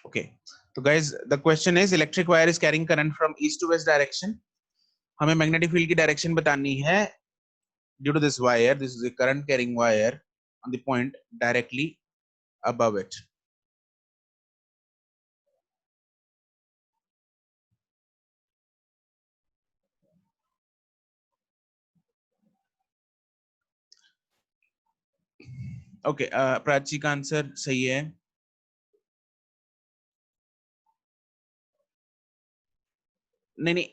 Okay, तो guys the question is electric wire is carrying current from east to west direction. हमें magnetic field की direction बतानी है. Due to this wire, this is a current carrying wire on the point directly above it. Okay, Prachi का answer सही है. नहीं नहीं,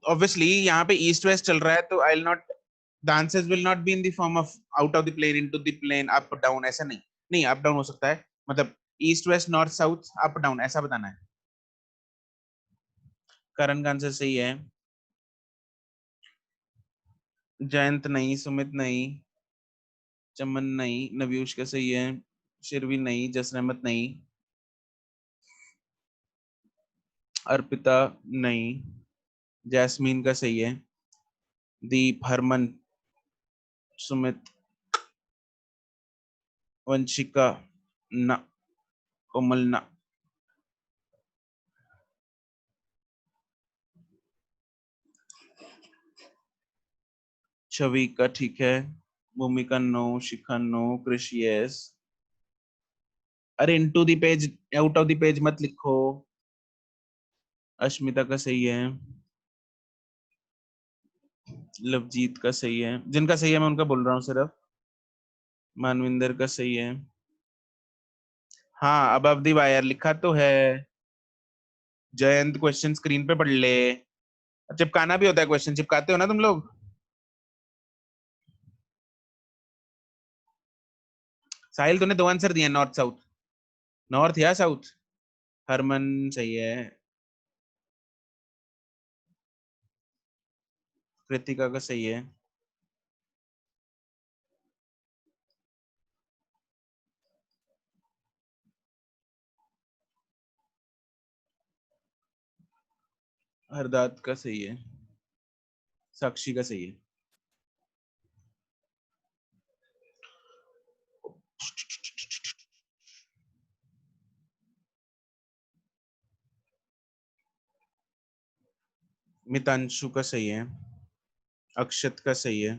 obviously यहाँ पे ईस्ट वेस्ट चल रहा है, तो I will not, the answers will not be in the form of out of the plane into the plane, up down, ऐसा नहीं. नहीं, अप डाउन हो सकता है, मतलब east west north south up down ऐसा बताना है. करण का आंसर सही है. जयंत नहीं, सुमित नहीं, चमन नहीं, नव्यूष का सही है, शिरवी नहीं, जसन अहमद नहीं, अर्पिता नहीं, जैस्मीन का सही है, दीप, हरमन, सुमित, वंशिका ना, कोमल ना. छवि का ठीक है, भूमिका नो, शिखा नो, कृष यस. अरे into the page, out of the page मत लिखो. अश्मिता का सही है, लवजीत का सही है, जिनका सही है मैं उनका बोल रहा हूँ सिर्फ. मानविंदर का सही है. हाँ, अबव द वायर लिखा तो है. जयंत क्वेश्चन स्क्रीन पे पढ़ ले. चिपकाना भी होता है क्वेश्चन, चिपकाते हो ना तुम लोग. साहिल तूने दो आंसर दिए, नॉर्थ साउथ. नॉर्थ या साउथ. हरमन सही है. कृतिका का सही है. हरदात का सही है. साक्षी का सही है. मितांशु का सही है. अक्षत का सही है.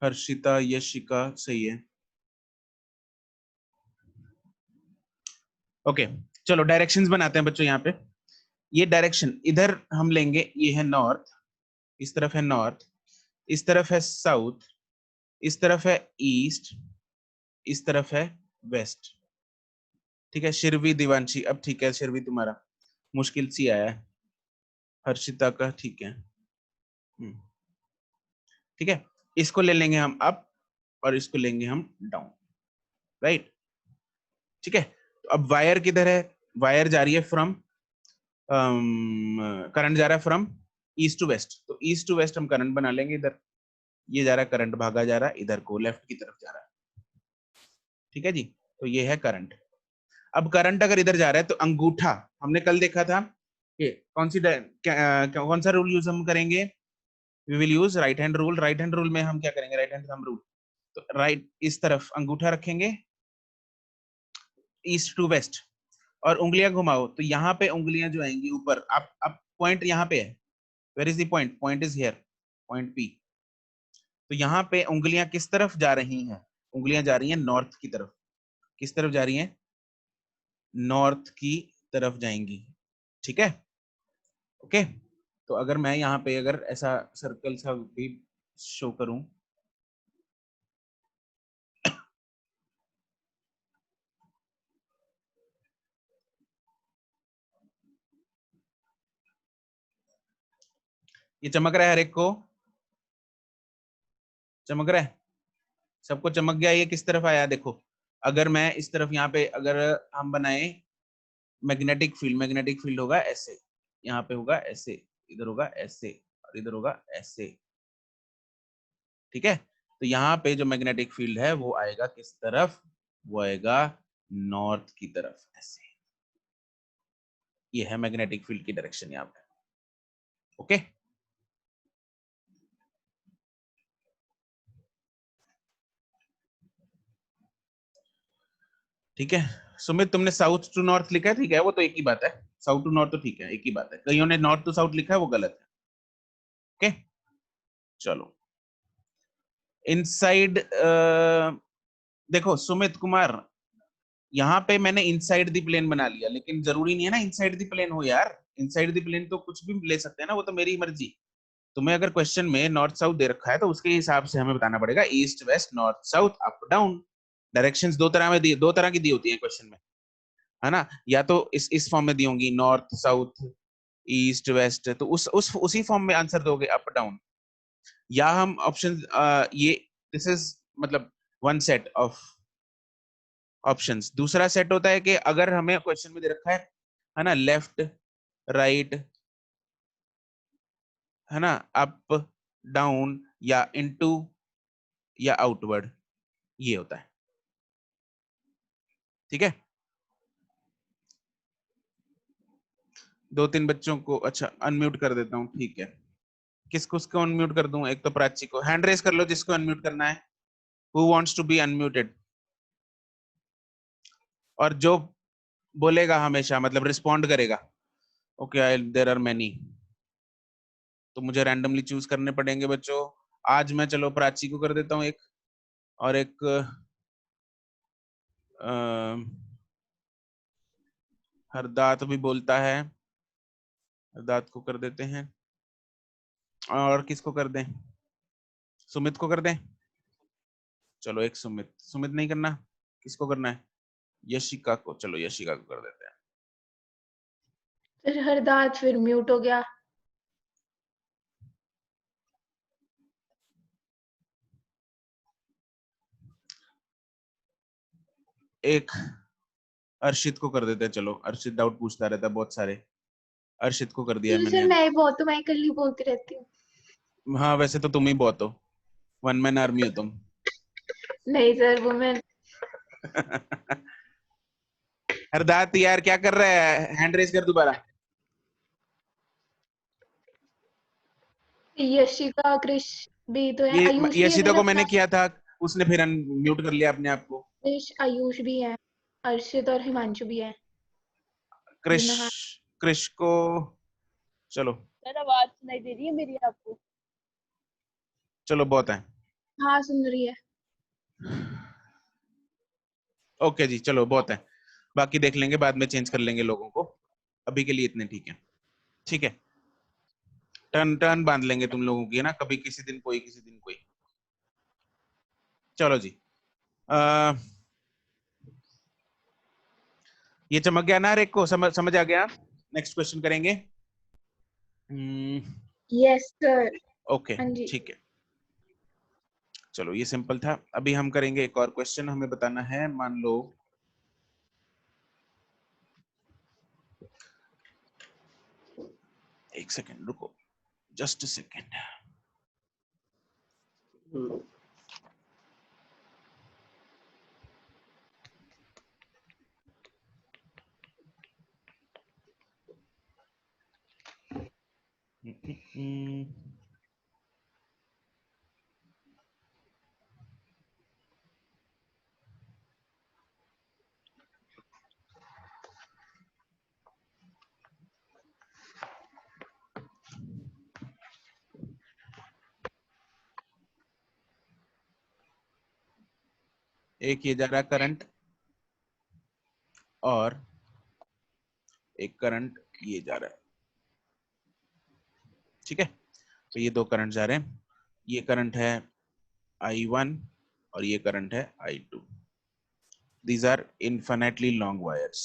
हर्षिता, यशिका सही है. ओके, चलो डायरेक्शंस बनाते हैं बच्चों. यहाँ पे ये डायरेक्शन, इधर हम लेंगे, ये है नॉर्थ, इस तरफ है नॉर्थ, इस तरफ है साउथ, इस तरफ है ईस्ट, इस तरफ है वेस्ट. ठीक है, शिरवी, दिवांशी, अब ठीक है शिरवी तुम्हारा मुश्किल सी आया है. हर्षिता का ठीक है. ठीक है, इसको ले लेंगे हम अप और इसको लेंगे हम डाउन. राइट. ठीक है, तो अब वायर किधर है. वायर जा रही है फ्रॉम, करंट जा रहा है फ्रॉम ईस्ट टू वेस्ट, तो ईस्ट टू वेस्ट हम करंट बना लेंगे इधर. ये जा रहा है करंट, भागा जा रहा है इधर को, लेफ्ट की तरफ जा रहा है. ठीक है जी, तो ये है करंट. अब करंट अगर इधर जा रहा है तो अंगूठा, हमने कल देखा था कि कौन सी कौन सा रूल यूज हम करेंगे. We will use right hand rule. Right hand rule में हम क्या करेंगे, राइट हैंड थंब रूल. तो राइट, इस तरफ अंगूठा रखेंगे ईस्ट टू वेस्ट, और उंगलियां घुमाओ तो यहाँ पे उंगलियां जो आएंगी ऊपर. अब पॉइंट यहाँ पे है. Where is the point, point is here, point P. तो यहाँ पे उंगलियां किस तरफ जा रही हैं, उंगलियां जा रही हैं नॉर्थ की तरफ. किस तरफ जा रही हैं, नॉर्थ की तरफ जाएंगी. ठीक है. ओके, तो अगर मैं यहाँ पे अगर ऐसा सर्कल सा भी शो करूं, ये चमक रहा है हर एक को, चमक रहा है सबको, चमक गया. ये किस तरफ आया देखो. अगर मैं इस तरफ यहाँ पे अगर हम बनाए मैग्नेटिक फील्ड, मैग्नेटिक फील्ड होगा ऐसे, यहाँ पे होगा ऐसे, इधर होगा ऐसे, और इधर होगा ऐसे. ठीक है, तो यहाँ पे जो मैग्नेटिक फील्ड है वो आएगा किस तरफ, वो आएगा नॉर्थ की तरफ ऐसे. ये है मैग्नेटिक फील्ड की डायरेक्शन यहाँ पे। ओके, ठीक है। सुमित, तुमने साउथ टू नॉर्थ लिखा है, ठीक है, वो तो एक ही बात है। साउथ टू नॉर्थ तो ठीक है, एक ही बात है। कईयों ने नॉर्थ टू साउथ लिखा है, वो गलत है। ओके, चलो इनसाइड। देखो सुमित कुमार, यहाँ पे मैंने इनसाइड द प्लेन बना लिया, लेकिन जरूरी नहीं है ना इनसाइड द प्लेन हो यार। इनसाइड द प्लेन तो कुछ भी ले सकते हैं ना, वो तो मेरी मर्जी। तुम्हें अगर क्वेश्चन में नॉर्थ साउथ दे रखा है तो उसके हिसाब से हमें बताना पड़ेगा east west north south up down. Directions दो तरह में दी, दो तरह की दी होती है क्वेश्चन में, है ना। या तो इस फॉर्म में दी होंगी, नॉर्थ साउथ ईस्ट वेस्ट, तो उस उसी फॉर्म में आंसर दोगे अप डाउन। या हम ऑप्शन ये, दिस इज मतलब वन सेट ऑफ ऑप्शंस। दूसरा सेट होता है कि अगर हमें क्वेश्चन में दे रखा है ना, लेफ्ट राइट, है ना, अप डाउन या इनटू या आउटवर्ड, ये होता है। ठीक है, दो तीन बच्चों को अच्छा अनम्यूट कर देता हूँ, ठीक है। किसको उसको अनम्यूट कर दूं? एक तो प्राची को हैंड रेज कर लो जिसको अनम्यूट करना है। Who wants to be unmuted? और जो बोलेगा हमेशा, मतलब रिस्पॉन्ड करेगा। ओके, देयर आर मेनी, तो मुझे रैंडमली चूज करने पड़ेंगे बच्चों। आज मैं चलो प्राची को कर देता हूँ एक, और एक हरदात भी बोलता है, हरदात को कर देते हैं। और किसको कर दें? सुमित को कर दें। चलो एक सुमित, सुमित नहीं करना, किसको करना है? यशिका को, चलो यशिका को कर देते हैं। फिर हरदात फिर म्यूट हो गया। एक अर्शित को कर देते हैं, चलो अर्शित डाउट पूछता रहता है बहुत सारे, अर्शित को कर दिया है सर मैंने। मैं बहुत, तो मैं कल ही बोलती रहती हूँ। हाँ वैसे तो तुम ही बहुत हो, वन मैन आर्मी हो तुम। नहीं सर, वो मैं हरदात यार क्या कर रहा है? हैंड रेज कर दोबारा। यशिका कृष भी तो है, ये आयुष भी है यशिता मेरा को मैंने क्लास। किया था, उसने फिर म्यूट कर लिया अपने आप को। कृष आयुष भी है, अर्शित और हिमांशु भी है। क्रिश, जिन्होंने क्रिश को, चलो सर आवाज सुनाई दे रही है मेरी आपको? चलो बहुत है। हाँ सुन रही है। ओके जी, चलो बहुत है, बाकी देख लेंगे बाद में, चेंज कर लेंगे लोगों को, अभी के लिए इतने ठीक है। ठीक है, टर्न टर्न बांध लेंगे तुम लोगों की, है ना, कभी किसी दिन कोई, किसी दिन कोई। चलो जी, ये चमक गया ना हर एक को? समझ आ गया? नेक्स्ट क्वेश्चन करेंगे। Yes sir. ओके हाँ जी। ठीक है, चलो ये सिंपल था। अभी हम करेंगे एक और क्वेश्चन, हमें बताना है, मान लो एक सेकेंड रुको, जस्ट अ सेकेंड। एक ये जा रहा है करंट, और एक करंट ये जा रहा है। ठीक है, तो ये दो करंट जा रहे हैं, ये करंट है I1 और ये करंट है I2। These are infinitely long wires।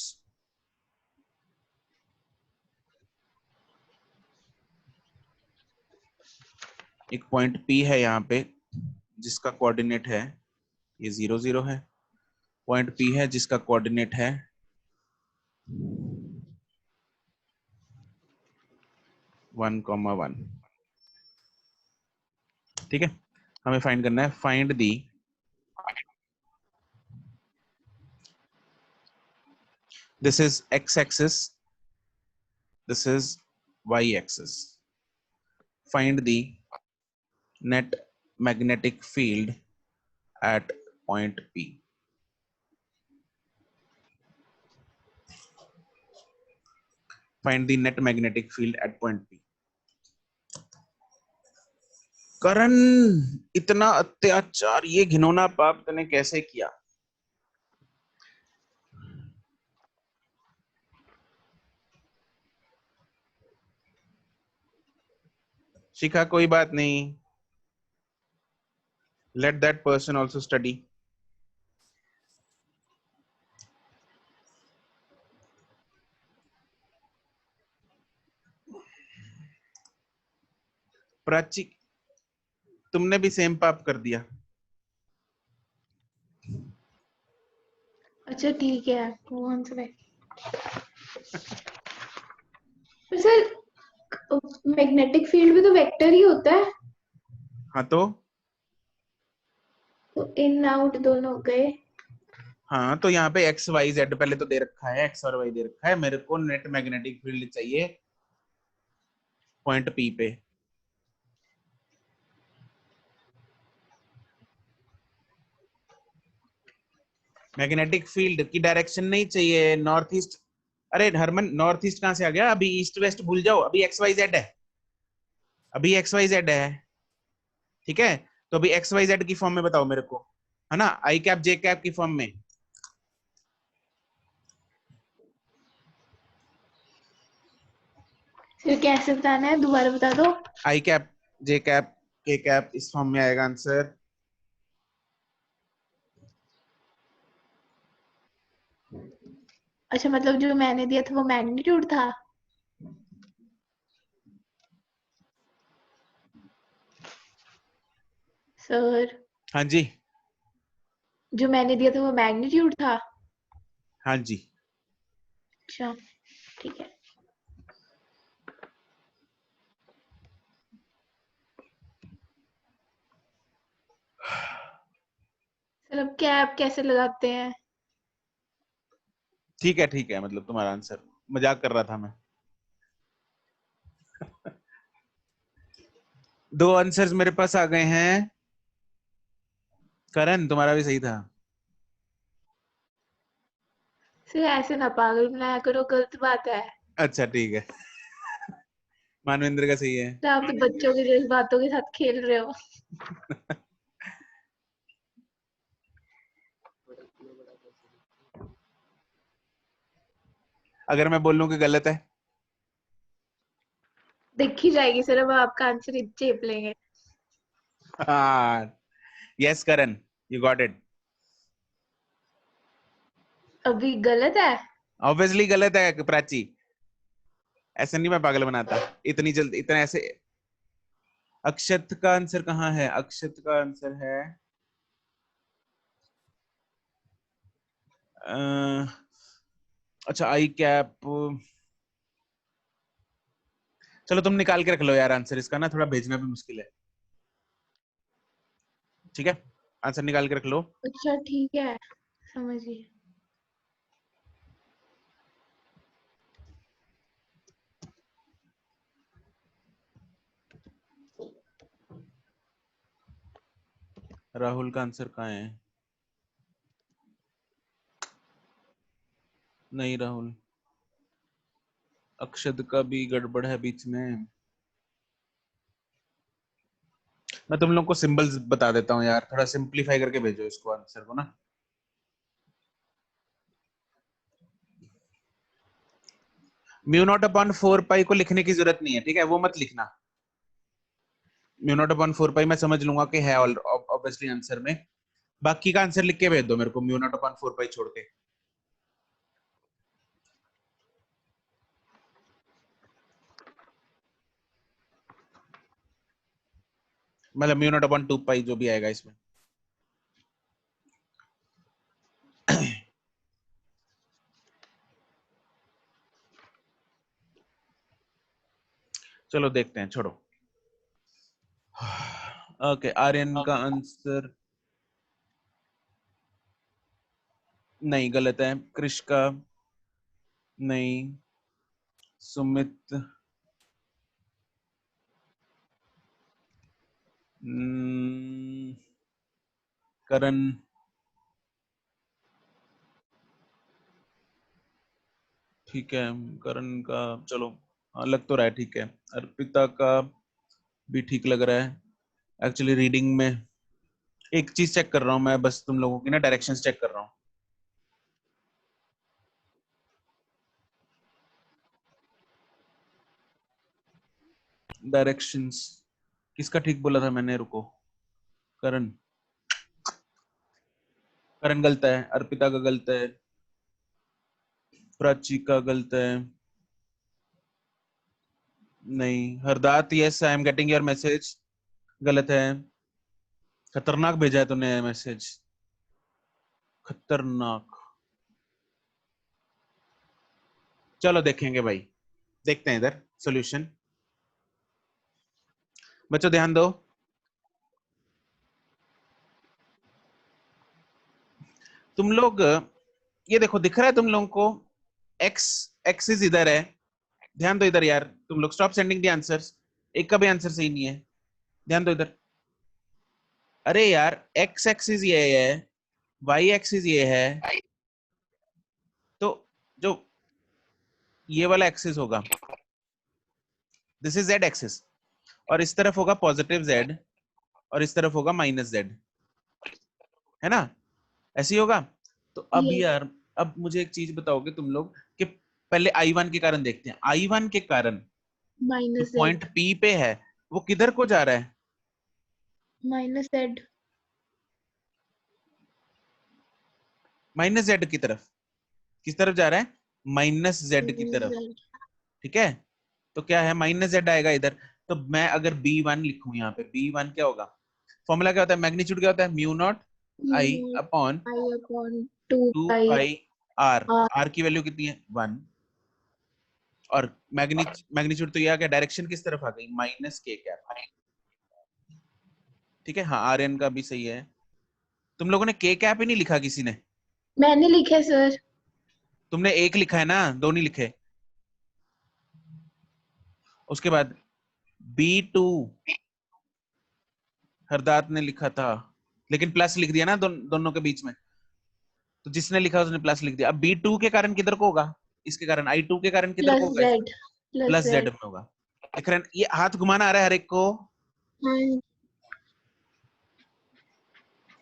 एक पॉइंट P है यहाँ पे जिसका कोऑर्डिनेट है ये 0 0 है, पॉइंट P है जिसका कोऑर्डिनेट है 1,1। ठीक है, हमें फाइंड करना है, find the this is x axis This is y-axis. Find the net magnetic field at point P. Find the net magnetic field at point P. करण, इतना अत्याचार, ये घिनौना पाप तूने कैसे किया? शिखा, कोई बात नहीं, let that person also study. Prachi, तुमने भी सेम पाप कर दिया। अच्छा ठीक है, वो आंसर है। पर सर मैग्नेटिक फील्ड भी तो वेक्टर ही होता है। हाँ तो इन आउट दोनों गए। हाँ, तो यहाँ पे एक्स वाई जेड पहले तो दे रखा है, एक्स और वाई दे रखा है। मेरे को नेट मैग्नेटिक फील्ड चाहिए पॉइंट पी पे। मैग्नेटिक फील्ड की डायरेक्शन नहीं चाहिए, नॉर्थ ईस्ट। अरे हरमन, नॉर्थ ईस्ट कहाँ से आ गया? अभी ईस्ट वेस्ट भूल जाओ, अभी एक्स वाई जेड है, अभी एक्स वाई जेड है। ठीक है, तो अभी एक्स वाई जेड की फॉर्म में बताओ मेरे को, है ना, आई कैप जे कैप की फॉर्म में। फिर कैसे बताना है, दोबारा बता दो। आई कैप जे कैप के कैप, इस फॉर्म में आएगा आंसर। अच्छा मतलब जो मैंने दिया था वो मैग्नीट्यूड था। सर हाँ जी, जो मैंने दिया था वो मैग्नीट्यूड था। हाँ जी। अच्छा ठीक है। सर अब कैप कैसे लगाते हैं? ठीक है, मतलब तुम्हारा आंसर, मजाक कर रहा था मैं। दो आंसर्स मेरे पास आ गए हैं। करण, तुम्हारा भी सही था। सर ऐसे ना पागल बनाया करो, गलत बात है। अच्छा ठीक है, मानवेंद्र का सही है। सर आप तो बच्चों के जैसे बातों के साथ खेल रहे हो। अगर मैं बोलूं कि गलत है? देखी जाएगी सर, अब आपका आंसर ही चेप लेंगे। हाँ, yes Karan, you got it. अभी गलत है। ऑब्वियसली गलत है प्राची, ऐसे नहीं मैं पागल बनाता इतनी जल्दी, इतना ऐसे। अक्षत का आंसर कहाँ है? अक्षत का आंसर है अच्छा आई कैप। चलो तुम निकाल के रख लो यार आंसर इसका, ना थोड़ा भेजना भी मुश्किल है। ठीक है, आंसर निकाल के रख लो। अच्छा ठीक है, समझिए। राहुल का आंसर कहाँ है? नहीं राहुल, अक्षत का भी गड़बड़ है बीच में। मैं तुम लोग को सिंबल्स बता देता हूँ यार, थोड़ा सिंपलीफाई करके भेजो इसको आंसर को ना। म्यू नॉट अपॉन 4 पाई को लिखने की जरूरत नहीं है, ठीक है, वो मत लिखना। म्यू नॉट अपॉन 4 पाई मैं समझ लूंगा कि है ऑब्वियसली आंसर में। बाकी का आंसर लिख के भेज दो मेरे को, म्यू नॉट अपॉन 4 पाई छोड़ के। मतलब म्यू नॉट अपॉन 2 पाई जो भी आएगा इसमें। चलो देखते हैं, छोड़ो। ओके, आर्यन का आंसर नहीं, गलत है। कृष का नहीं, सुमित, करण, ठीक है, करण का चलो लग तो रहा है ठीक है, अर्पिता का भी ठीक लग रहा है। एक्चुअली रीडिंग में एक चीज चेक कर रहा हूं मैं, बस तुम लोगों की ना डायरेक्शंस चेक कर रहा हूं। डायरेक्शंस किसका ठीक बोला था मैंने, रुको। करण, करण गलत है, अर्पिता का गलत है, प्राची का गलत है, नहीं, Hardat yes I am getting your message, गलत है। खतरनाक भेजा है तूने मैसेज, खतरनाक। चलो देखेंगे भाई, देखते हैं इधर सॉल्यूशन। बच्चों ध्यान दो, तुम लोग ये देखो, दिख रहा है तुम लोगों को एक्स एक्सिस इधर है, ध्यान दो इधर यार, तुम लोग स्टॉप सेंडिंग द आंसर्स, एक का भी आंसर सही नहीं है, ध्यान दो इधर। अरे यार एक्स एक्सिस ये है, वाई एक्सिस ये है, तो जो ये वाला एक्सिस होगा दिस इज जेड एक्सिस, और इस तरफ होगा पॉजिटिव जेड और इस तरफ होगा माइनस जेड, है ना, ऐसे ही होगा। तो अब Yes. यार अब मुझे एक चीज बताओगे तुम लोग कि पहले I1 के कारण देखते हैं, I1 के कारण जो Minus Z. पॉइंट P पे है वो किधर को जा रहा है, Minus Z. माइनस जेड की तरफ, किस तरफ जा रहा है, माइनस जेड की तरफ, Z. ठीक है। तो क्या है, माइनस जेड आएगा इधर, तो मैं अगर B1 लिखूं यहाँ पे, B1 क्या होगा, फॉर्मूला क्या होता है, मैग्नीट्यूड क्या होता है, mu naught Mu I naught upon I upon 2 two pi pi R, R. R की वैल्यू कितनी है 1, और मैग्नीट्यूड तो ये आ गया, डायरेक्शन किस तरफ आ गई, माइनस के कैप, ठीक है। हाँ आर एन का भी सही है, तुम लोगों ने के कैप ही नहीं लिखा किसी ने, मैंने लिखा है सर. तुमने एक लिखा है ना, दो नहीं लिखे। उसके बाद B2 हरदात ने लिखा था, लेकिन प्लस लिख दिया ना दोनों के बीच में, तो जिसने लिखा उसने प्लस लिख दिया। अब B2 के कारण किधर को होगा, इसके कारण I2 के कारण किधर को Plus होगा, Z. Plus plus Z Z. में होगा। देख रहे हैं ये हाथ घुमाना आ रहा है हर एक को, हाँ.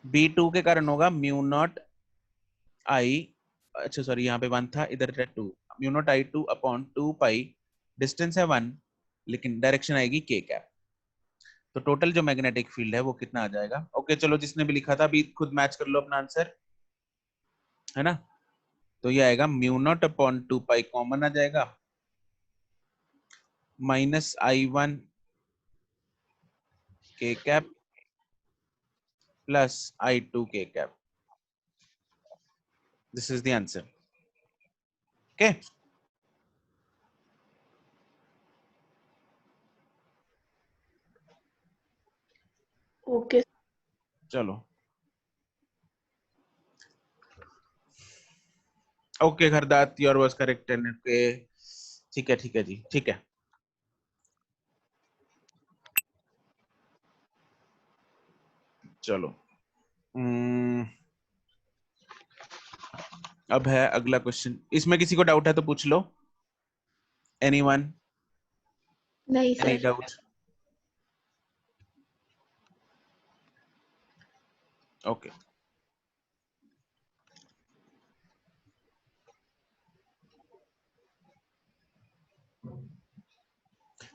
B2 के कारण होगा म्यू नॉट आई, अच्छा सॉरी यहाँ पे 1 था, इधर है 2, म्यू नॉट I2 अपॉन 2 पाई, डिस्टेंस है 1 लेकिन डायरेक्शन आएगी के कैप, तो टोटल जो मैग्नेटिक फील्ड है वो कितना आ जाएगा। ओके चलो, जिसने भी लिखा था अभी खुद मैच कर लो अपना आंसर, है ना। तो ये आएगा mu not upon 2 pi, common आ जाएगा, माइनस I1 के कैप प्लस I2 के cap, this is the answer. Okay Okay. चलो, okay Hardat your was correct and okay, ठीक है ठीक है जी, ठीक है। चलो अब है अगला क्वेश्चन, इसमें किसी को डाउट है तो पूछ लो, एनीवन, नहीं any sir. Doubt, okay.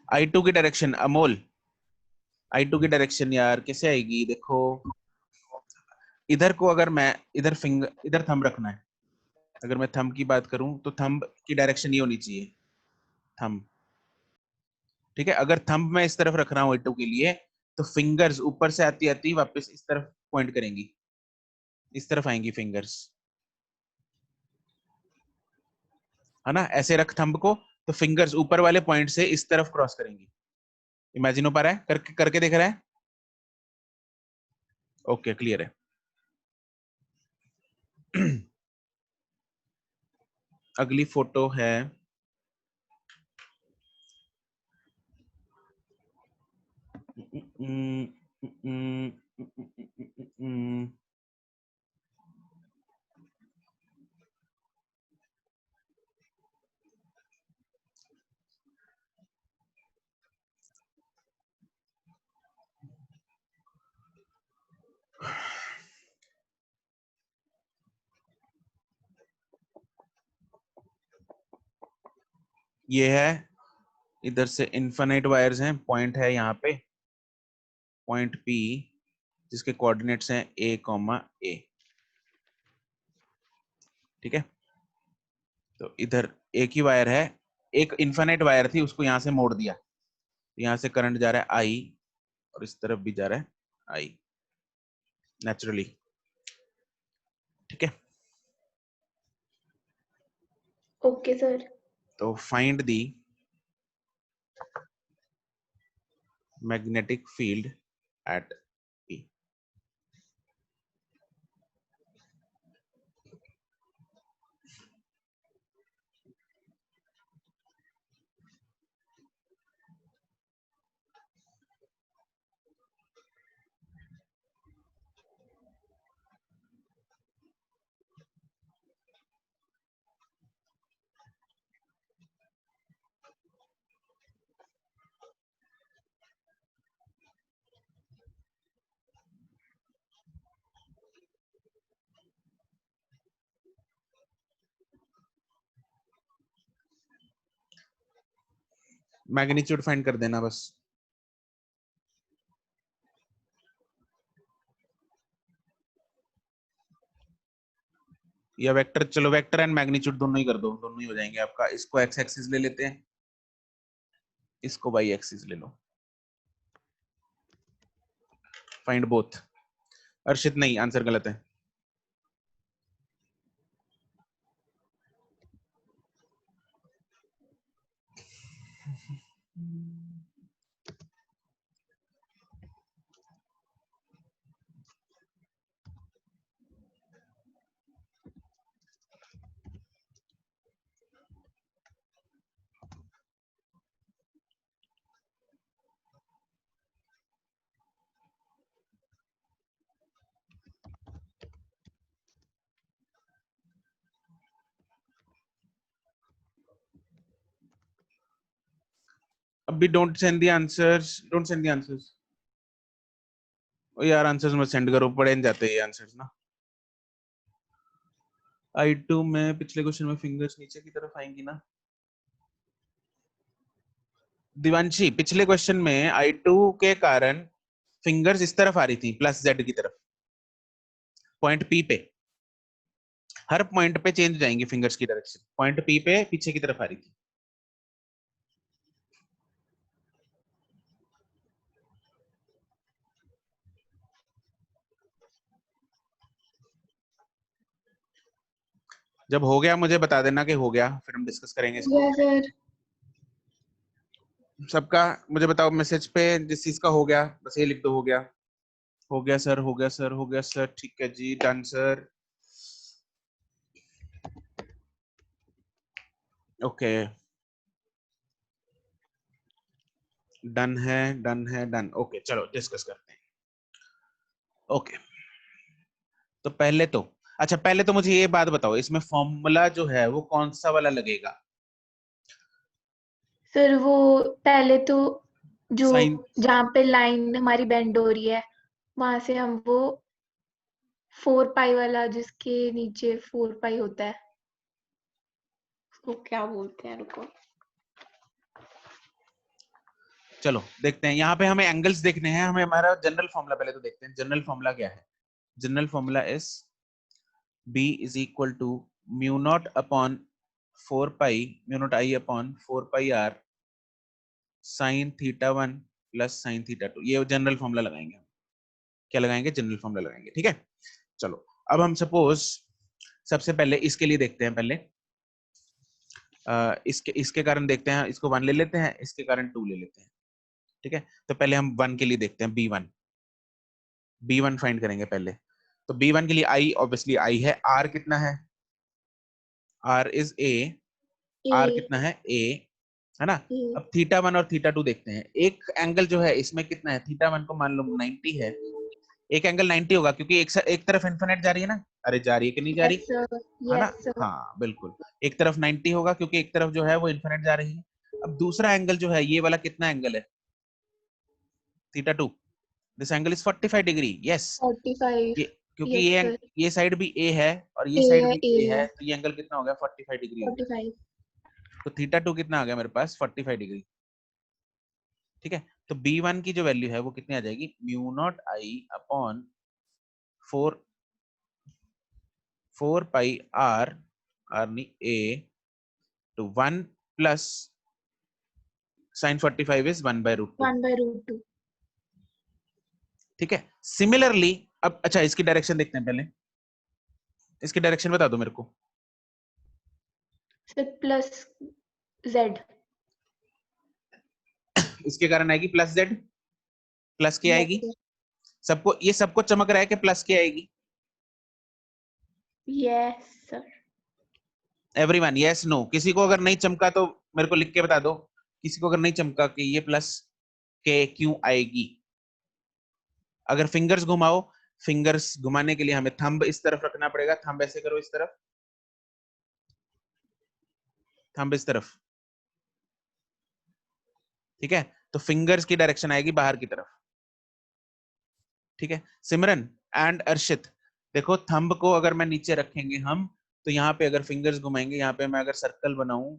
I2 की डायरेक्शन, अमोल I2 की डायरेक्शन यार कैसे आएगी, देखो इधर को अगर मैं इधर फिंगर इधर थंब रखना है, अगर मैं थंब की बात करूं तो थंब की डायरेक्शन ये होनी चाहिए, थंब, ठीक है। अगर थंब मैं इस तरफ रख रहा हूँ I2 के लिए, तो फिंगर्स ऊपर से आती आती वापस इस तरफ पॉइंट करेंगी, इस तरफ आएंगी फिंगर्स, है ना। ऐसे रख थंब को, तो फिंगर्स ऊपर वाले पॉइंट से इस तरफ क्रॉस करेंगी, इमेजिन हो पा रहा है, करके करके देख रहा है, ओके क्लियर है। अगली फोटो है ये है, इधर से इनफाइनाइट वायर्स हैं, पॉइंट है यहाँ पे, पॉइंट P जिसके कोऑर्डिनेट्स हैं A, ठीक है। तो इधर एक ही वायर है, एक इनफाइनाइट वायर थी, उसको यहां से मोड़ दिया, यहां से करंट जा रहा है I और इस तरफ भी जा रहा है I नेचुरली, ठीक है। Okay sir. तो find the magnetic field at P। Magnitude find कर देना बस। या वेक्टर, चलो वेक्टर एंड मैग्नीट्यूड दोनों ही कर दो, दोनों ही हो जाएंगे आपका। इसको एक्स एक्सिस ले लेते हैं, इसको वाई एक्सिस ले लो। Find both. अर्शित नहीं, आंसर गलत है। अभी don't send the answers, don't send the answers. ओ यार आंसर्स मत सेंड करो, पढ़े नहीं जाते ये आंसर्स ना। I2 में पिछले क्वेश्चन में फिंगर्स नीचे की तरफ आएंगी ना दिवांशी? पिछले क्वेश्चन में I2 के कारण फिंगर्स इस तरफ आ रही थी, प्लस Z की तरफ, पॉइंट P पे। हर पॉइंट पे चेंज जाएंगी फिंगर्स की डायरेक्शन, पॉइंट P पे पीछे की तरफ आ रही थी। जब हो गया मुझे बता देना कि हो गया, फिर हम डिस्कस करेंगे इसको। Yes sir. सबका मुझे बताओ मैसेज पे, जिस चीज का हो गया बस ये लिख दो, हो गया। हो गया सर, हो गया सर, हो गया सर, ठीक है जी, डन सर। ओके, डन है, डन है, डन। ओके चलो डिस्कस करते हैं। ओके तो पहले तो, अच्छा पहले तो मुझे ये बात बताओ, इसमें फॉर्मूला जो है वो कौन सा वाला लगेगा? सर वो पहले तो जो साइन, जहाँ पे लाइन हमारी बेंड हो रही है वहां से हम वो 4 पाई वाला जिसके नीचे 4 पाई होता है उसको क्या बोलते हैं, रुको। चलो देखते हैं। यहाँ पे हमें एंगल्स देखने हैं, हमें हमारा जनरल फॉर्मूला पहले तो देखते हैं। जनरल फॉर्मूला क्या है? General formula is B is equal to mu not upon 4 pi, mu naught I upon 4 pi R sign theta 1 plus sine theta 2। ये जनरल फॉर्मूला लगाएंगे। क्या लगाएंगे? जनरल फॉर्मूला लगाएंगे, ठीक है। चलो अब हम सपोज सबसे पहले इसके लिए देखते हैं, पहले इसके कारण देखते हैं, इसको 1 ले लेते हैं, इसके कारण 2 ले लेते हैं, ठीक है। तो पहले हम 1 के लिए देखते हैं, B1 फाइंड करेंगे पहले। तो B1 के लिए I ऑब्वियसली I है, R कितना है? R इज A, R कितना है? A, है ना। ए अब थीटा 1 और थीटा 2 देखते हैं। एक एंगल जो है इसमें कितना है, थीटा 1 को मान लो 90 है, एक एंगल 90 होगा क्योंकि एक तरफ इन्फिनिट जा रही है ना, अरे जा रही है कि नहीं जा रही, यस सर, है ना। यस सर, हाँ बिल्कुल, एक तरफ 90 होगा क्योंकि एक तरफ जो है वो इन्फिनिट जा रही है। अब दूसरा एंगल जो है ये वाला कितना एंगल है, theta 2, this angle is 45 degree, yes. 45, ये क्योंकि यस सर, ये साइड भी ए है और ये ए साइड है, भी ए ए है, है, तो ये एंगल कितना हो गया, 45 डिग्री हो गया। 45, तो थीटा 2 कितना आ गया मेरे पास, 45 डिग्री। ठीक है, तो B1 की जो वैल्यू है वो कितनी आ जाएगी, mu not I upon 4 pi R, R नहीं A, to 1 plus sin 45 is 1 by root 2। 1/√2। ठीक है, सिमिलरली अब अच्छा इसकी डायरेक्शन देखते हैं पहले, इसकी डायरेक्शन बता दो मेरे को। सर प्लस जेड, इसके कारण आएगी प्लस जेड, प्लस के यस आएगी, सर, सबको ये सबको चमक रहा है कि प्लस के आएगी, yes sir, everyone yes no. किसी को अगर नहीं चमका तो मेरे को लिख के बता दो, किसी को अगर नहीं चमका कि ये प्लस के क्यों आएगी। अगर फिंगर्स घुमाओ, फिंगर्स घुमाने के लिए हमें थंब इस तरफ रखना पड़ेगा, थंब ऐसे करो इस तरफ, थंब इस तरफ, ठीक है, तो फिंगर्स की डायरेक्शन आएगी बाहर की तरफ। ठीक है, सिमरन एंड अर्शित, देखो थंब को अगर मैं नीचे रखेंगे हम, तो यहाँ पे अगर फिंगर्स घुमाएंगे, यहाँ पे मैं अगर सर्कल बनाऊं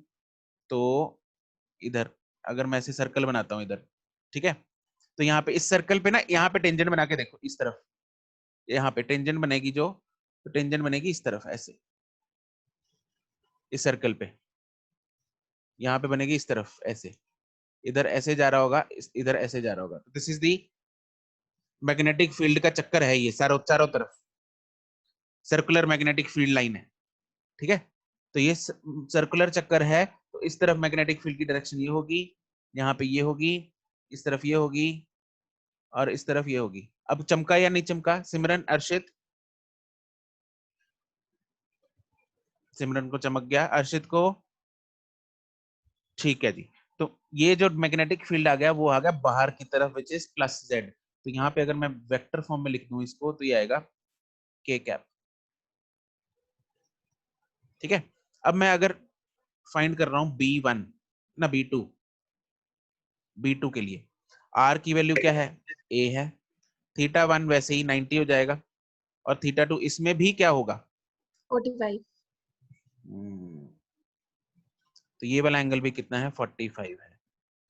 तो इधर, अगर मैं ऐसे सर्कल बनाता हूं इधर, ठीक है, तो यहाँ पे इस सर्कल पे ना, यहाँ पे टेंजेंट बना के देखो इस तरफ, यहाँ पे टेंजेंट बनेगी जो, तो टेंजेंट बनेगी इस तरफ ऐसे, इस सर्कल पे, यहाँ पे बनेगी इस तरफ ऐसे, इधर ऐसे जा रहा होगा, इधर ऐसे जा रहा होगा, this is the magnetic field का चक्कर है ये, चारों चारों तरफ सर्कुलर मैग्नेटिक फील्ड लाइन है। ठीक है, तो ये सर्कुलर चक्कर है, तो इस तरफ मैग्नेटिक फील्ड की डायरेक्शन ये होगी, यहाँ पे ये होगी, इस तरफ ये होगी और इस तरफ ये होगी। अब चमका या नहीं चमका सिमरन अर्शित, सिमरन को चमक गया, अर्शित को, ठीक है जी। तो ये जो मैग्नेटिक फील्ड आ गया वो आ गया बाहर की तरफ, विच इज प्लस जेड। तो यहाँ पे अगर मैं वेक्टर फॉर्म में लिख दूं इसको, तो ये आएगा के कैप। ठीक है, अब मैं अगर फाइंड कर रहा हूं B1 ना B2, B2 के लिए R की वैल्यू क्या है, A है, थीटा 1 वैसे ही 90 हो जाएगा, और थीटा 2 इसमें भी क्या होगा, 45, तो ये वाला एंगल भी कितना है, 45 है,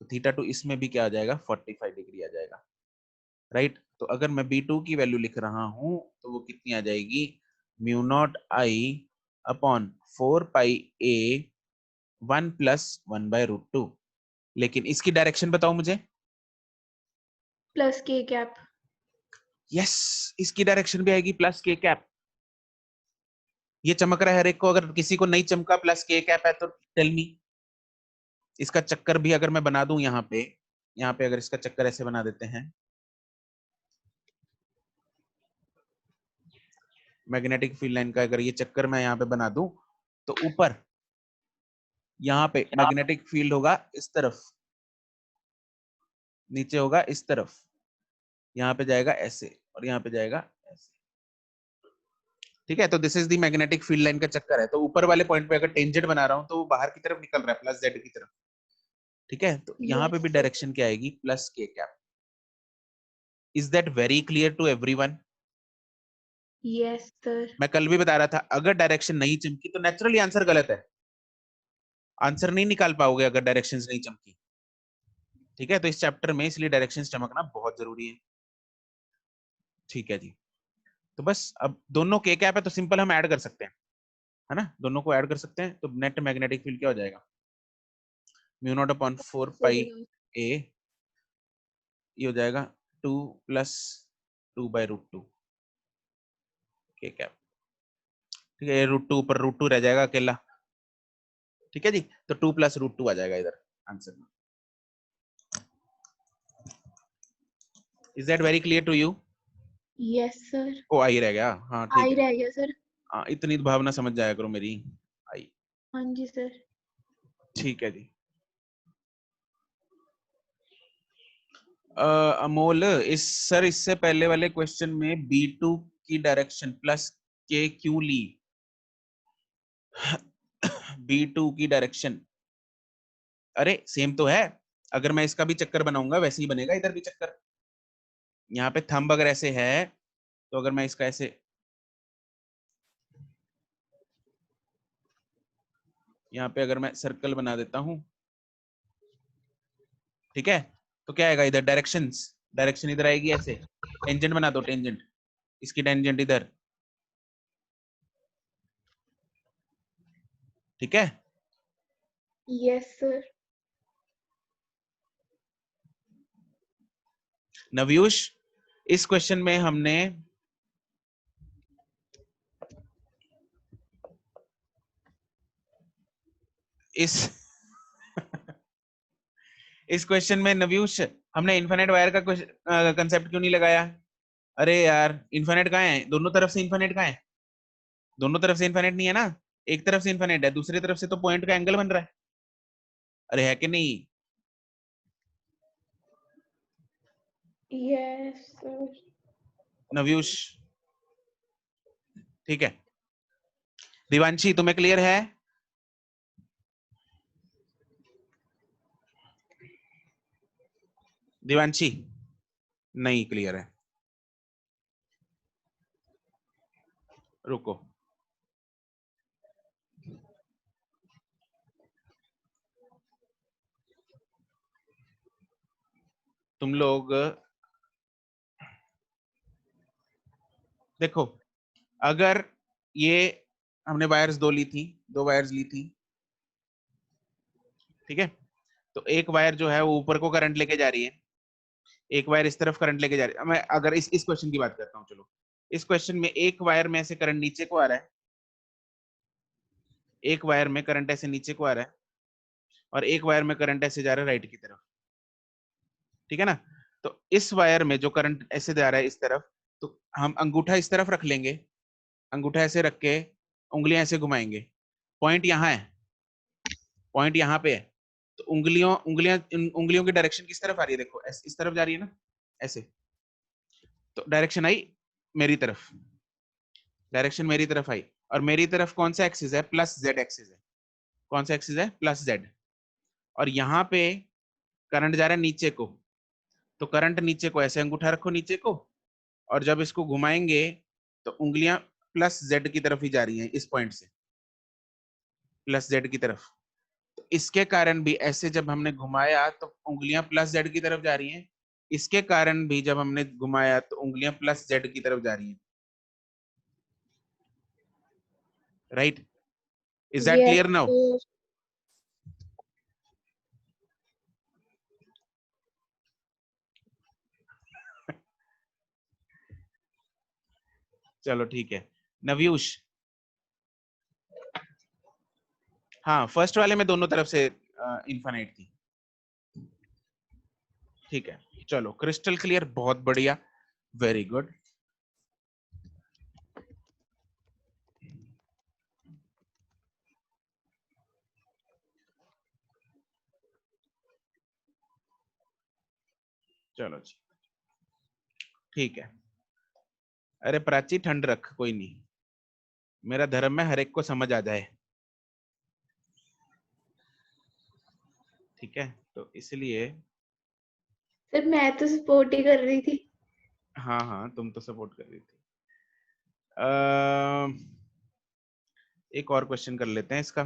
तो थीटा 2 इसमें भी क्या आ जाएगा, 45 डिग्री आ जाएगा, राइट। तो अगर मैं B2 की वैल्यू लिख रहा हूं तो वो कितनी आ जाएगी, mu not I upon 4 pi A 1 plus 1 by root 2। लेकिन इसकी डायरेक्शन बताओ मुझे, प्लस के कैप, यस, इसकी डायरेक्शन भी आएगी प्लस के कैप। ये चमक रहा है हर एक को, अगर किसी को नहीं चमका प्लस के कैप है तो टेल मी। इसका चक्कर भी अगर मैं बना दूं यहाँ पे अगर इसका चक्कर ऐसे बना देते हैं, मैग्नेटिक फील्ड लाइन का अगर ये चक्कर मैं यहाँ पे बना दूं, तो ऊपर यहाँ पे मैग्नेटिक फील्ड होगा इस तरफ, नीचे होगा इस तरफ, यहाँ पे जाएगा ऐसे और यहाँ पे जाएगा ऐसे। ठीक है, तो this is the magnetic field line का चक्कर है। तो ऊपर वाले पॉइंट पे अगर टेंजेंट बना रहा हूं तो वो बाहर की तरफ निकल रहा है, प्लस जेड की तरफ। ठीक है, तो यहाँ पे भी यस डायरेक्शन क्या आएगी, plus K cap. Is that very clear to everyone? Yes sir, मैं कल भी बता रहा था, अगर डायरेक्शन नहीं चमकी तो नेचुरली आंसर गलत है, आंसर नहीं निकाल पाओगे अगर डायरेक्शंस नहीं चमकी। ठीक है, तो इस चैप्टर में इसलिए डायरेक्शंस चमकना बहुत जरूरी है। ठीक है जी, तो बस अब दोनों के कैप है तो सिंपल हम ऐड कर सकते हैं, है ना, दोनों को ऐड कर सकते हैं, तो नेट मैग्नेटिक फील्ड क्या हो जाएगा, म्यू नॉट अपॉन 4 पाई ए, ये हो जाएगा 2 प्लस 2 बाय रूट 2 के कैप। ठीक है, रूट 2 ऊपर रूट 2 रह जाएगा अकेला। ठीक है जी, तो 2 प्लस रूट 2 आ जाएगा इधर आंसर में। Is that very clear to you? Yes sir, ओ आई रह गया, हाँ ठीक आई है, रह गया सर, हाँ इतनी भावना समझ जाया करो मेरी, आई। हाँ जी सर। ठीक है जी। अमोल, इस सर इससे पहले वाले क्वेश्चन में B2 की डायरेक्शन प्लस के क्यों ली? B2 की डायरेक्शन, अरे सेम तो है। अगर मैं इसका भी चक्कर बनाऊंगा वैसे ही बनेगा इधर भी चक्कर। यहाँ पे थंब अगर ऐसे है तो अगर मैं इसका ऐसे, यहाँ पे अगर मैं सर्कल बना देता हूं, ठीक है, तो क्या आएगा इधर? डायरेक्शंस, डायरेक्शन इधर आएगी ऐसे। टेंजेंट बना दो, टेंजेंट, इसकी टेंजेंट इधर, ठीक है। Yes sir. नवयुष, इस क्वेश्चन में हमने इस इस क्वेश्चन में नवयुष, हमने इनफाइनाइट वायर का कंसेप्ट क्यों नहीं लगाया? अरे यार, इनफाइनाइट कहाँ है? दोनों तरफ से इनफाइनाइट कहाँ है? दोनों तरफ से इनफाइनाइट नहीं है ना, एक तरफ से इनफाइनाइट है, दूसरी तरफ से तो पॉइंट का एंगल बन रहा है। अरे है कि नहीं? Yes sir. नवयुष, ठीक है। दिवांशी, तुम्हें क्लियर है? दिवांशी, नहीं क्लियर है, रुको। तुम लोग देखो, अगर ये हमने वायर्स दो ली थी, दो वायर्स ली थी, ठीक है, तो एक वायर जो है वो ऊपर को करंट लेके जा रही है, एक वायर इस तरफ करंट लेके जा रही है। मैं अगर इस क्वेश्चन की बात करता हूँ, चलो इस क्वेश्चन में एक वायर में ऐसे करंट नीचे को आ रहा है, एक वायर में करंट ऐसे नीचे को आ रहा है, और एक वायर में करंट ऐसे जा रहा है राइट की तरफ, ठीक है ना। तो इस वायर में जो करंट ऐसे जा रहा है इस तरफ, तो हम अंगूठा इस तरफ रख लेंगे, अंगूठा ऐसे रख के उंगलियां ऐसे घुमाएंगे। पॉइंट यहाँ है, पॉइंट यहाँ पे है, तो उंगलियों उंगलियां उंगलियों की डायरेक्शन किस तरफ आ रही है? देखो इस तरफ जा रही है ना, ऐसे। तो डायरेक्शन आई मेरी तरफ, डायरेक्शन मेरी तरफ आई, और मेरी तरफ कौन सा एक्सिस है? प्लस जेड एक्सिस है। कौन सा एक्सिस है? Plus Z. और यहाँ पे करंट जा रहा है नीचे को, तो करंट नीचे को, ऐसे अंगूठा रखो नीचे को, और जब इसको घुमाएंगे तो उंगलियां प्लस जेड की तरफ ही जा रही हैं, इस पॉइंट से प्लस जेड की तरफ। तो इसके कारण भी ऐसे जब हमने घुमाया तो उंगलियां प्लस जेड की तरफ जा रही हैं, इसके कारण भी जब हमने घुमाया तो उंगलियां प्लस जेड की तरफ जा रही हैं। Right? Is that yes clear now? Sir. चलो ठीक है। नवयुष, हाँ फर्स्ट वाले में दोनों तरफ से इनफाइनाइट थी, ठीक है। चलो क्रिस्टल क्लियर, बहुत बढ़िया, वेरी गुड। चलो जी, ठीक है। अरे प्राची, ठंड रख, कोई नहीं, मेरा धर्म है हर एक को समझ आ जाए, ठीक है, तो इसलिए। सर मैं तो सपोर्ट ही कर रही थी। हाँ हाँ, तुम तो सपोर्ट कर रही थी। अ, एक और क्वेश्चन कर लेते हैं इसका,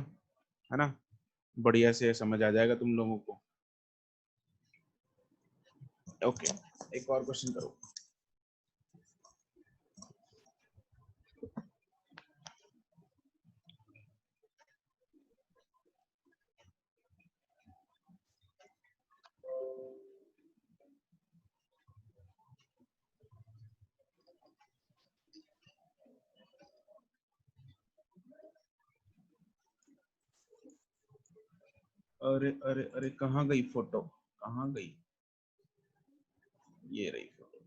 है ना, बढ़िया से समझ आ जाएगा तुम लोगों को। ओके, एक और क्वेश्चन करो। अरे अरे अरे, कहाँ गई फोटो, कहाँ गई? ये रही फोटो।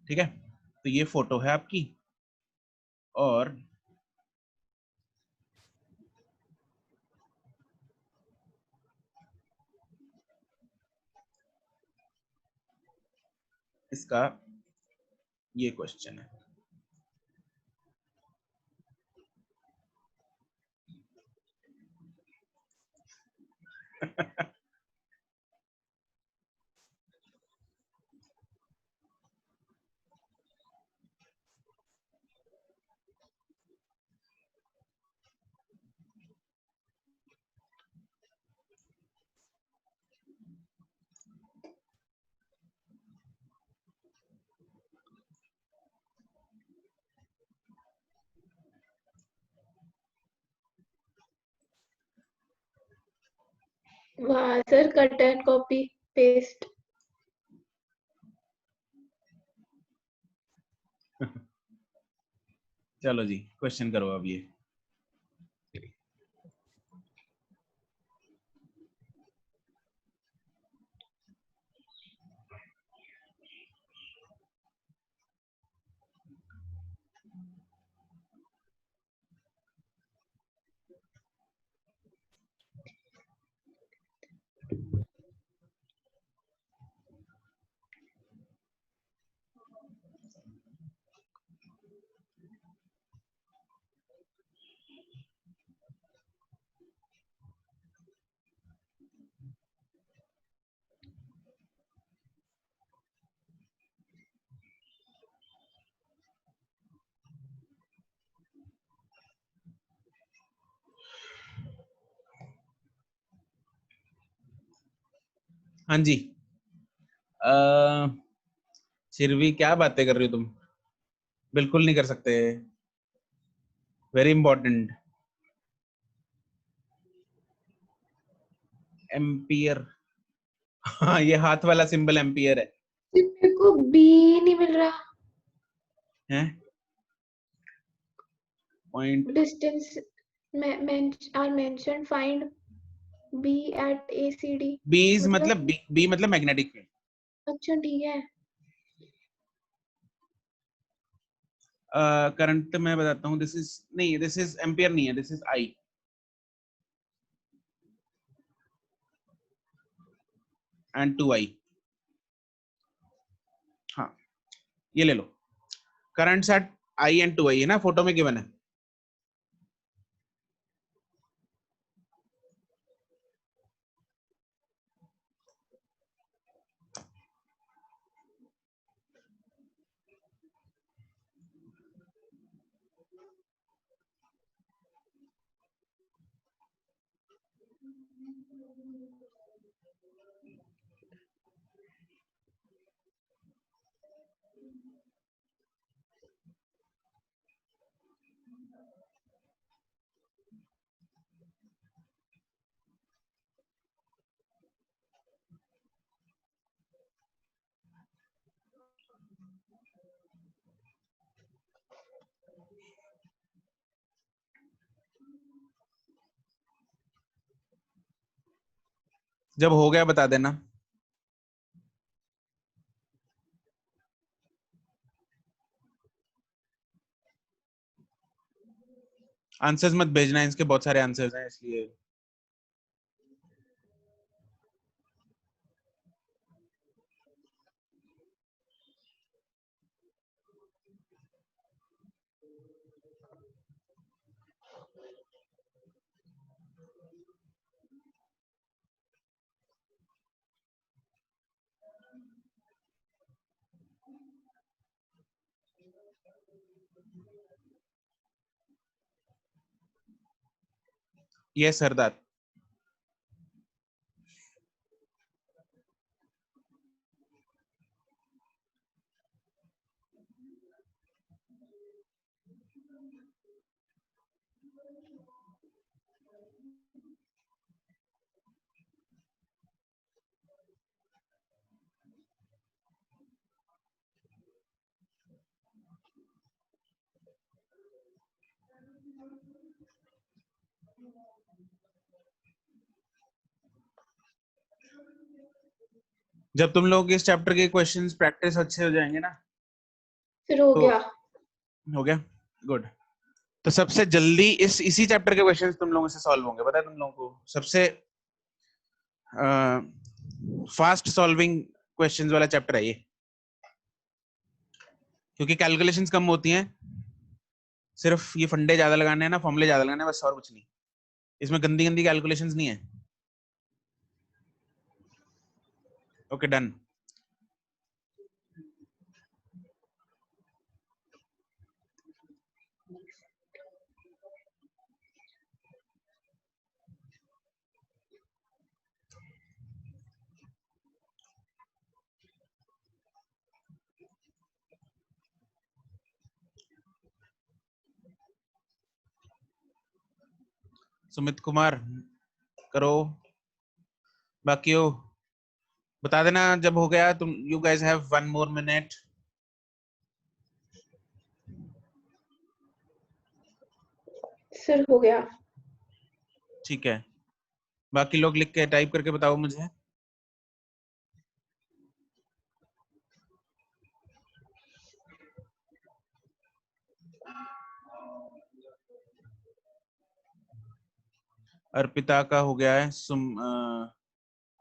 ठीक है, तो ये फोटो है आपकी, और इसका ये क्वेश्चन है। वाह sir, cut and copy paste. चलो जी, क्वेश्चन करो अब ये। हाँ जी, शिरवी क्या बातें कर रही हो तुम? बिल्कुल नहीं कर सकते, वेरी इंपॉर्टेंट। एम्पियर, हाँ ये हाथ वाला सिंबल एम्पियर है। मेरे को बी नहीं मिल रहा। हैं? Point distance are mention, find B at ACD। बीज मतलब बी मतलब मैग्नेटिक फील्ड। अच्छा ठीक है। करंट मैं बताता हूँ, दिस इज नहीं, दिस इज एम्पियर नहीं है, this is I and 2I। हाँ ये ले लो, current at I and 2I है ना, फोटो में गिवन है। जब हो गया बता देना। आंसर्स मत भेजना, इसके बहुत सारे आंसर्स हैं इसलिए। ये सरदार, जब तुम लोग इस चैप्टर के क्वेश्चंस प्रैक्टिस अच्छे हो जाएंगे ना, फिर हो तो गया। हो गया, गुड। तो सबसे जल्दी इसी चैप्टर के क्वेश्चंस तुम लोगों से सॉल्व होंगे, पता है तुम लोगों को? सबसे फास्ट सॉल्विंग क्वेश्चंस वाला चैप्टर है ये, क्योंकि कैलकुलेशंस कम होती हैं, सिर्फ ये फंडे ज्यादा लगाने हैं ना, फॉर्मूले ज्यादा लगाने हैं, बस और कुछ नहीं। इसमें गंदी गंदी कैलकुलेशंस नहीं है। Okay done. सुमित कुमार करो, बाकी हो बता देना जब हो गया। तुम you guys have 1 more minute. Sir हो गया। ठीक है, बाकी लोग लिख के टाइप करके बताओ मुझे। अर्पिता का हो गया है,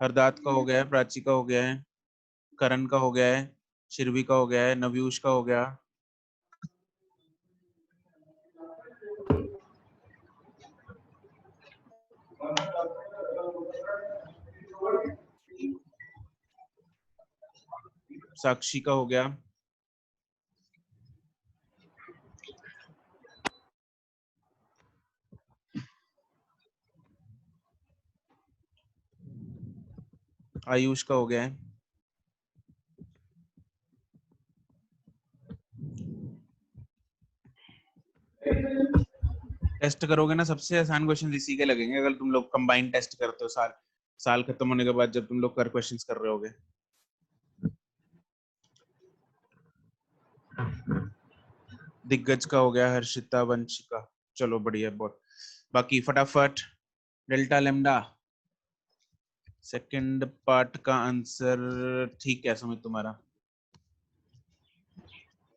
हरदात का हो गया है, प्राची का हो गया है, करण का हो गया है, शिरवी का हो गया है, नव्यूष का हो गया, साक्षी का हो गया, आयुष का हो गया है, टेस्ट करोगे ना सबसे आसान क्वेश्चन इसी के लगेंगे अगर तुम लोग कंबाइंड टेस्ट करते हो साल खत्म होने के बाद, जब तुम लोग कर क्वेश्चंस कर रहे होगे। दिग्गज का हो गया, हर्षिता, वंशिका, चलो बढ़िया बहुत। बाकी फटाफट डेल्टा लेमडा सेकंड पार्ट का आंसर ठीक है सुमित तुम्हारा।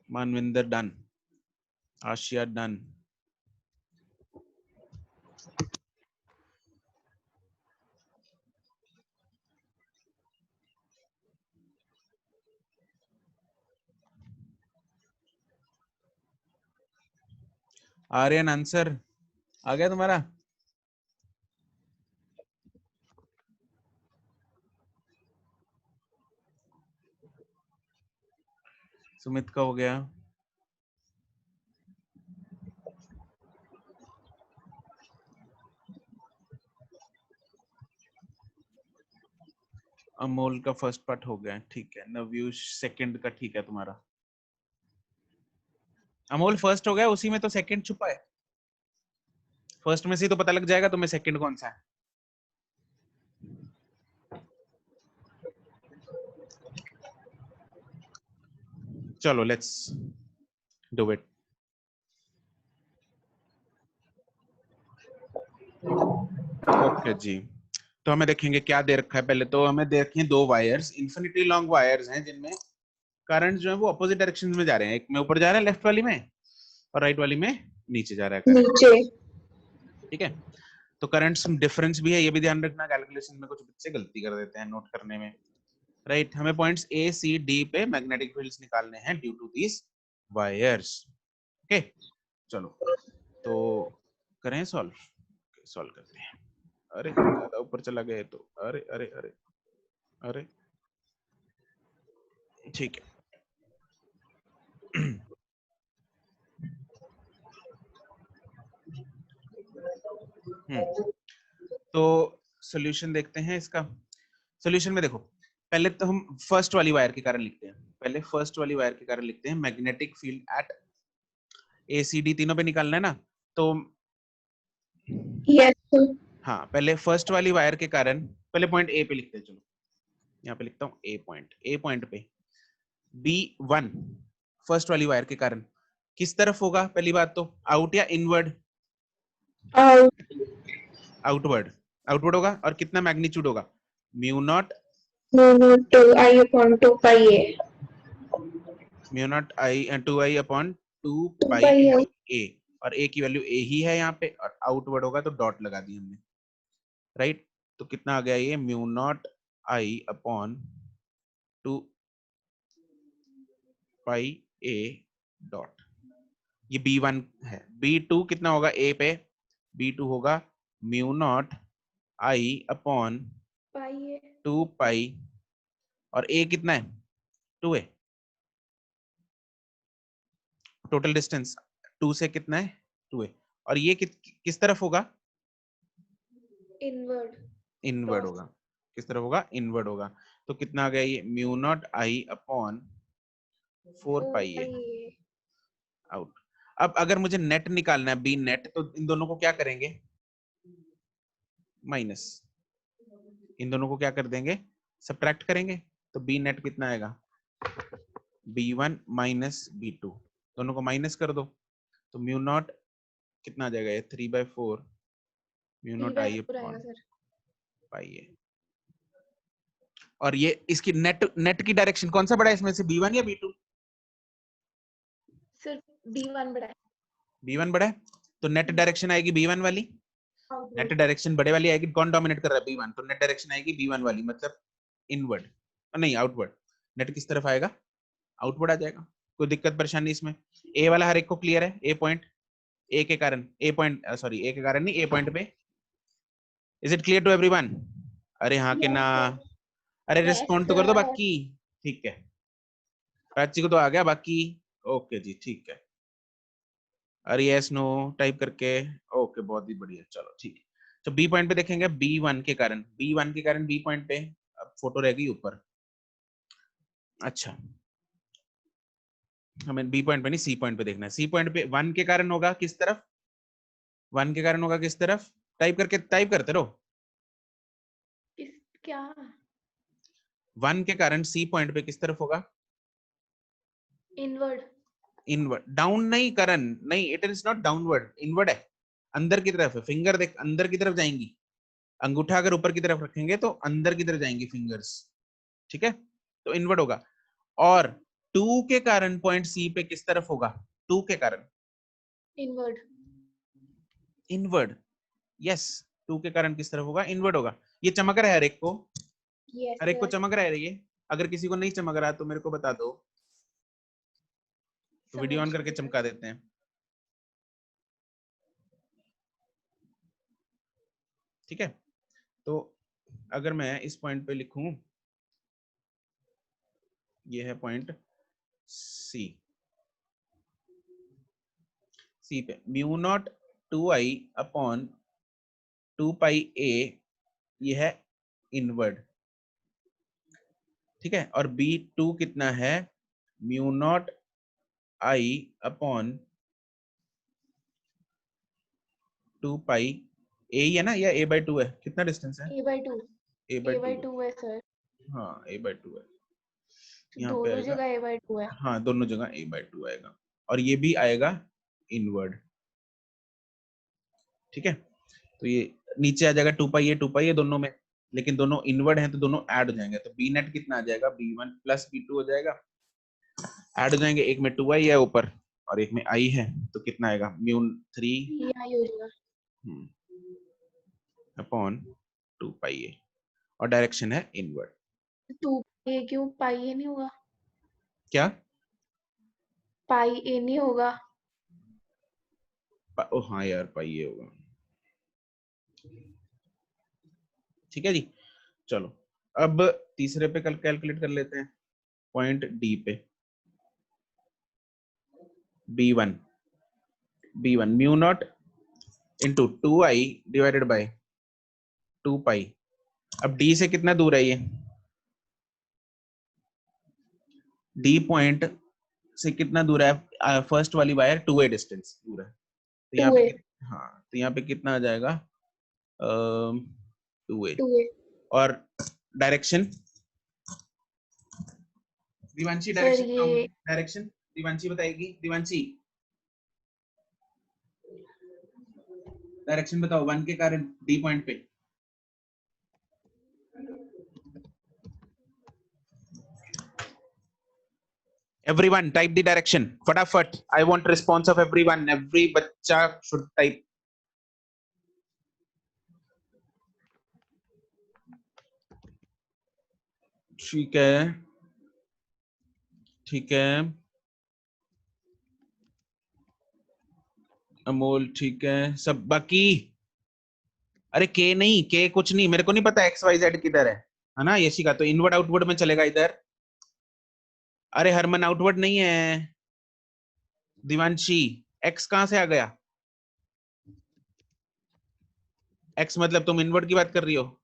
Manvinder done, Asiya done, Aryan answer आ गया तुम्हारा? सुमित का हो गया, अमोल का फर्स्ट पार्ट हो गया, ठीक है। नवयूष सेकंड का ठीक है तुम्हारा। अमोल फर्स्ट हो गया, उसी में तो सेकंड छुपा है, फर्स्ट में से ही तो पता लग जाएगा तुम्हें सेकंड कौन सा है। चलो लेट्स डू इट। ओके जी, तो हमें देखेंगे क्या दे रखा है। पहले तो हमें देखें दो वायर्स, इन्फिनिटी लॉन्ग वायर्स हैं जिनमें करंट जो है वो अपोजिट डायरेक्शन में जा रहे हैं। एक में ऊपर जा रहा है लेफ्ट वाली में, और राइट वाली में नीचे जा रहा है करंट, नीचे। ठीक है। तो करंट्स डिफरेंस भी है, ये भी ध्यान रखना। कैलकुलेशन में कुछ बच्चे गलती कर देते हैं नोट करने में, राइट। हमें पॉइंट्स ए सी डी पे मैग्नेटिक फील्ड्स निकालने हैं due to these wires, okay. चलो तो करें सॉल्व, सॉल्व करते हैं। अरे ज्यादा ऊपर चला गया तो, अरे अरे अरे अरे, ठीक है। तो सॉल्यूशन देखते हैं इसका। सॉल्यूशन में देखो, पहले तो हम फर्स्ट वाली वायर के कारण लिखते हैं, पहले फर्स्ट वाली वायर के कारण लिखते हैं। Magnetic field at A C D तीनों पे निकालना है ना, तो यस। हाँ पहले फर्स्ट वाली वायर के कारण पहले पॉइंट ए पे लिखते हैं। चलो यहाँ पे लिखता हूँ ए पॉइंट पे B1 फर्स्ट वाली वायर के कारण किस तरफ होगा? पहली बात तो आउट या इनवर्ड? आउटवर्ड, आउटवर्ड होगा। और कितना मैग्नीट्यूड होगा? Mu naught I upon 2 pi A, mu not I 2i upon 2 pi pi into ए। और ए की वैल्यू ए ही है यहाँ पे, और आउटवर्ड होगा तो डॉट लगा दी हमने, राइट। तो कितना आ गया ये, mu naught I upon 2 pi A dot, ये B1 है। B2 कितना होगा ए पे, B2 होगा mu naught I upon pi है 2 पाई, और ए कितना है 2a, टोटल डिस्टेंस 2 से कितना है 2a, और ये किस तरफ होगा, इनवर्ड इनवर्ड होगा। किस तरफ होगा, इनवर्ड होगा। तो कितना आ गया ये, mu naught I upon 4 pi A out. अब अगर मुझे नेट निकालना है, बी नेट, तो इन दोनों को क्या करेंगे, माइनस, इन दोनों को क्या कर देंगे, सब्ट्रैक्ट करेंगे। तो बी नेट कितना आएगा, B1 माइनस B2, दोनों को माइनस कर दो, तो म्यू नॉट कितना आ जाएगा, ये 3/4 mu naught I upon pi ए। और ये इसकी नेट की डायरेक्शन कौन सा बड़ा है इसमें से, B1 या B2, सिर्फ B1 बड़ा है। B1 बड़ा है, तो नेट डायरेक्शन आएगी B1 वाली, नेट डायरेक्शन बड़े वाली आएगी, कौन डोमिनेट कर रहा है B1, तो नेट डायरेक्शन आएगी B1 वाली, मतलब इनवर्ड, नहीं आउटवर्ड। नेट किस तरफ आएगा, आउटवर्ड आ जाएगा। कोई दिक्कत परेशानी इसमें, ए वाला हर एक को क्लियर है, ए पॉइंट, ए के कारण, ए पॉइंट सॉरी ए के कारण नहीं, ए पॉइंट पे, is it clear to everyone, अरे हाँ के ना, अरे रिस्पॉन्ड तो कर दो बाकी, ठीक है, प्राची को तो आ गया बाकी, ओके जी ठीक है, अरे यस नो टाइप करके, ओके बहुत ही बढ़िया, चलो ठीक है। तो बी पॉइंट पे देखेंगे, B1 के कारण, B1 के कारण बी पॉइंट पे, अब फोटो रहेगी ऊपर, अच्छा हमें बी पॉइंट पे नहीं सी पॉइंट पे देखना है। सी पॉइंट पे 1 के कारण होगा किस तरफ, 1 के कारण होगा किस तरफ, टाइप करते रहो, क्या 1 के कारण सी पॉइंट पे किस तरफ होगा, इनवर्ड, इनवर्ड, डाउन नहीं करण, नहीं it is not downward, inward है, अंदर की तरफ है, फिंगर देख अंदर की तरफ जाएंगी, अंगूठा अगर ऊपर की तरफ रखेंगे तो अंदर की तरफ जाएंगी फिंगर्स, ठीक है, तो इनवर्ड होगा। और 2 के कारण पॉइंट सी पे किस तरफ होगा, 2 के कारण इनवर्ड, इनवर्ड, यस, 2 के कारण किस तरफ होगा, इनवर्ड होगा। ये चमक रहा है हर एक को, यस हर एक को सर, चमक रहा है ये, अगर किसी को नहीं चमक रहा तो मेरे को बता दो, तो वीडियो ऑन करके चमका देते हैं, ठीक है। तो अगर मैं इस पॉइंट पे लिखूं, ये है पॉइंट सी, सी पे म्यू नॉट 2i अपॉन 2 पाई ए, ये है इनवर्ड, ठीक है, और B2 कितना है, म्यू नॉट आई अपॉन 2 पाई ए ही है ना, या a/2 है, कितना डिस्टेंस है, A/2 a/2 है सर, हाँ a/2 है, यहाँ पे दोनों आएगा, जगह A/2 है। हाँ दोनों जगह a/2 आएगा, और ये भी आएगा इनवर्ड, ठीक है। तो ये नीचे आ जाएगा 2 पाई ए 2 पाई ए दोनों में, लेकिन दोनों इनवर्ड हैं तो दोनों ऐड हो जाएंगे, तो बी नेट कितना आ जाएगा, B1 प्लस B2 हो जाएगा, ऐड हो जाएंगे, एक में 2i है ऊपर और एक में i है, तो कितना आएगा, म्यू 3 ये आई हो जाएगा अपॉन 2 पाई ए, और डायरेक्शन है इनवर्ड, 2 क्यों, पाई ए नहीं होगा, क्या, पाई ए नहीं होगा, ओ हाँ यार पाई ए होगा, ठीक है जी। चलो अब तीसरे पे कल कैलकुलेट कर लेते हैं, पॉइंट डी पे, B1 mu naught into 2i divided by 2 पाई, अब डी से कितना दूर है ये, डी पॉइंट से कितना दूर है, फर्स्ट वाली वायर 2a डिस्टेंस दूर है, तो यहाँ पे हाँ, तो यहाँ पे कितना आ जाएगा 2a, और डायरेक्शन, दिवांशी सर डायरेक्शन, ये डायरेक्शन दिवांशी बताएगी, दिवांशी डायरेक्शन बताओ 1 के कारण डी पॉइंट पे, Everyone type the direction फटाफट. I want response of everyone. Every बच्चा should type. ठीक है, ठीक है, अमोल ठीक है, सब बाकी. अरे के नहीं, के कुछ नहीं, मेरे को नहीं पता एक्स वाई जेड किधर है ना. यशिका तो इनवर्ड आउटवर्ड में चलेगा इधर. अरे हरमन आउटवर्ड नहीं है. दिवांशी एक्स कहां से आ गया? एक्स मतलब तुम इनवर्ड की बात कर रही हो.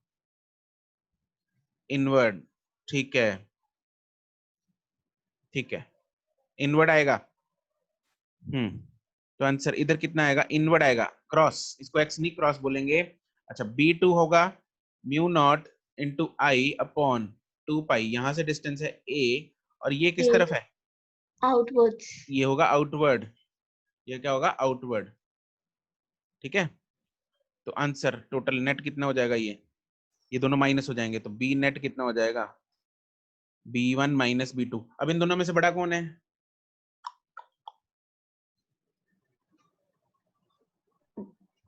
इनवर्ड ठीक है, ठीक है, इनवर्ड आएगा. तो आंसर इधर कितना आएगा? इनवर्ड आएगा. क्रॉस, इसको एक्स नहीं क्रॉस बोलेंगे. अच्छा b2 होगा म्यू नॉट इंटू आई अपॉन 2 पाई. यहां से डिस्टेंस है a और ये किस तरफ है? आउटवर्ड्स. ये होगा आउटवर्ड. ये क्या होगा? आउटवर्ड. ठीक है. तो आंसर टोटल नेट कितना हो जाएगा? ये दोनों माइनस हो जाएंगे तो बी नेट कितना हो जाएगा? b1 minus b2. अब इन दोनों में से बड़ा कौन है?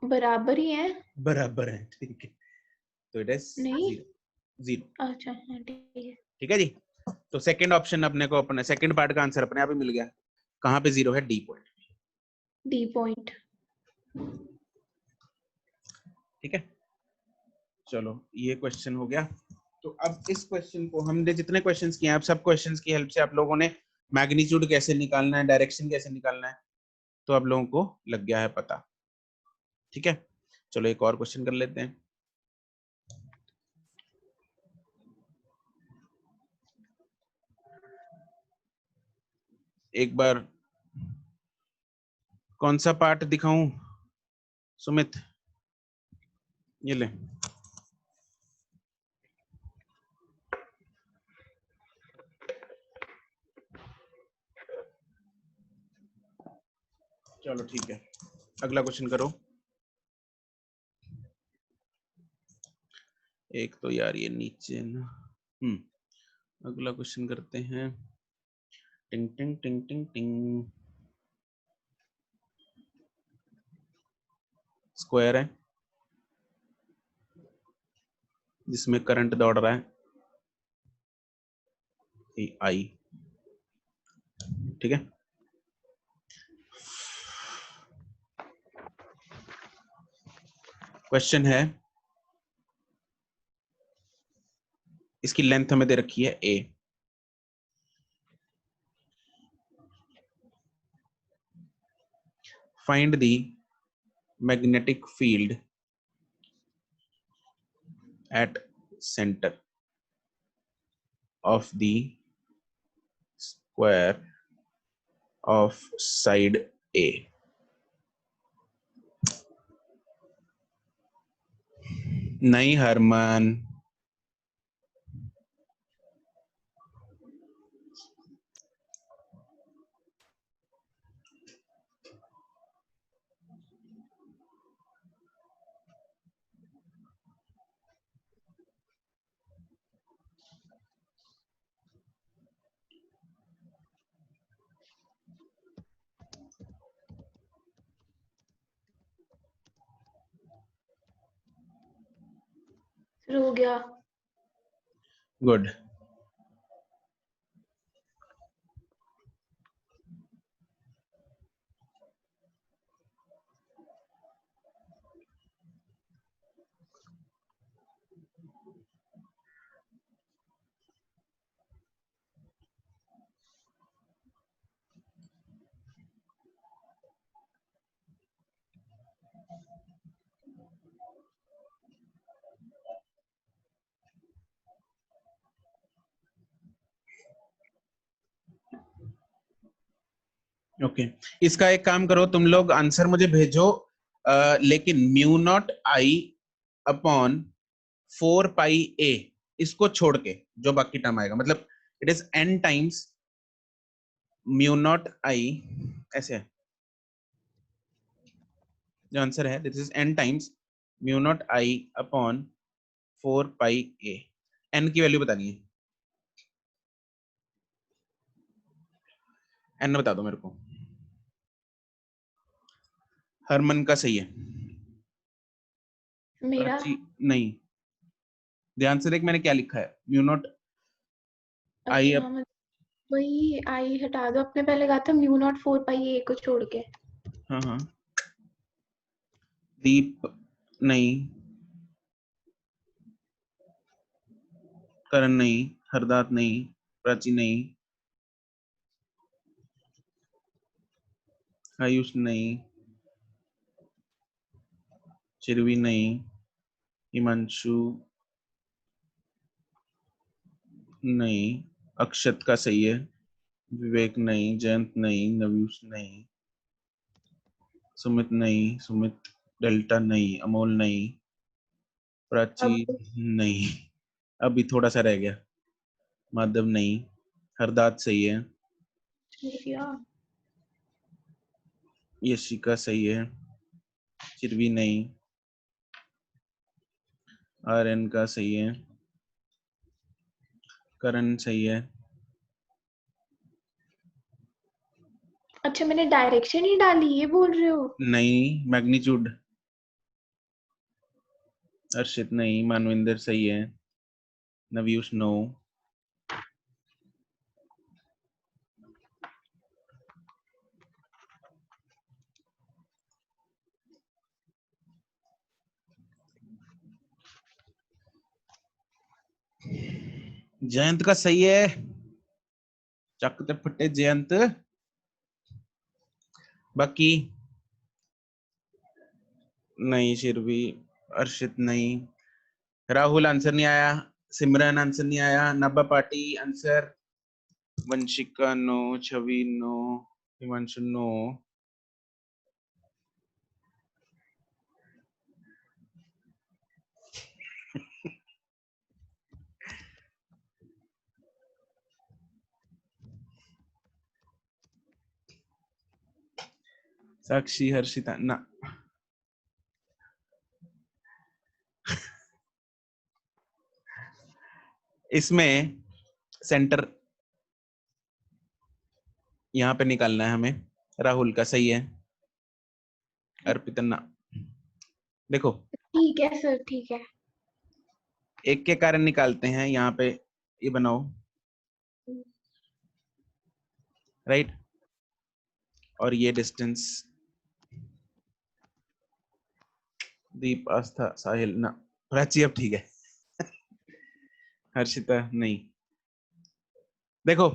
बराबर ही है. बराबर है. ठीक है, तो इट इज नहीं. 0. अच्छा हाँ ठीक है. ठीक है जी. तो सेकंड ऑप्शन अपने को, अपने सेकंड पार्ट का आंसर अपने आप ही मिल गया. कहां पे 0 है? D point. D point. ठीक है, चलो ये क्वेश्चन हो गया. तो अब इस क्वेश्चन को हमने जितने क्वेश्चंस किए हैं, आप सब क्वेश्चंस की हेल्प से आप लोगों ने मैग्नीट्यूड कैसे निकालना है, डायरेक्शन कैसे निकालना है, तो आप लोगों को लग गया है पता. ठीक है, चलो एक और क्वेश्चन कर लेते हैं. एक बार कौन सा पार्ट दिखाऊं सुमित? ये ले. चलो ठीक है, अगला क्वेश्चन करो. एक तो यार ये नीचे ना. अगला क्वेश्चन करते हैं. टिंग टिंग टिंग टिंग टिंग. स्क्वायर है जिसमें करंट दौड़ रहा है आई. ठीक है, क्वेश्चन है, इसकी लेंथ हमें दे रखी है a. Find the magnetic field at centre of the square of side a. नहीं हरमन, शुरू हो गया. गुड. ओके, इसका एक काम करो तुम लोग, आंसर मुझे भेजो, लेकिन mu not I upon 4 pi a इसको छोड़ के जो बाकी टर्म आएगा, मतलब it is n times mu not I. ऐसे है जो आंसर है, this is n times mu not I upon 4 pi a. n की वैल्यू बतानी है. एन बता दो मेरे को। हरमन का सही है। मेरा प्राची नहीं, ध्यान से देख मैंने क्या लिखा है। म्यू नॉट आई अच्छा अप। वही आई हटा दो, आपने पहले कहा था म्यू नॉट 4 पाई ए को छोड़ के। हाँ हाँ। दीप नहीं, करण नहीं, हरदात नहीं, प्राची नहीं, आयुष नहीं, चिरवी नहीं, हिमांशु नहीं, अक्षत का सही है, विवेक नहीं, जयंत नहीं, नवीश नहीं, सुमित नहीं, सुमित डेल्टा नहीं, अमोल नहीं, प्राची अब नहीं, अभी थोड़ा सा रह गया, माधव नहीं, हरदात सही है, मेरा यशिका सही है, चिरवी नहीं, आर्यन का सही है, करण सही है, अच्छा मैंने डायरेक्शन ही डाली, ये बोल रहे हो? नहीं, मैग्नीट्यूड। अर्शित नहीं, मानविंदर सही है, नवयूष नो, जयंत का सही है, चकते फटे जयंत। बाकी नहीं, शिरवी, अर्शित नहीं, राहुल आंसर नहीं आया, सिमरन आंसर नहीं आया, नब्बा पार्टी आंसर, वंशिका नो, छवि नो, हिमांशु नो, साक्षी, हर्षिता ना। इसमें सेंटर यहाँ पे निकालना है हमें। राहुल का सही है, अर्पिता ना। देखो ठीक है सर, ठीक है। एक के कारण निकालते हैं, यहाँ पे ये बनाओ, राइट, और ये डिस्टेंस, दीप, आस्था, साहिल ना, प्राची अब ठीक है, हर्षिता नहीं। देखो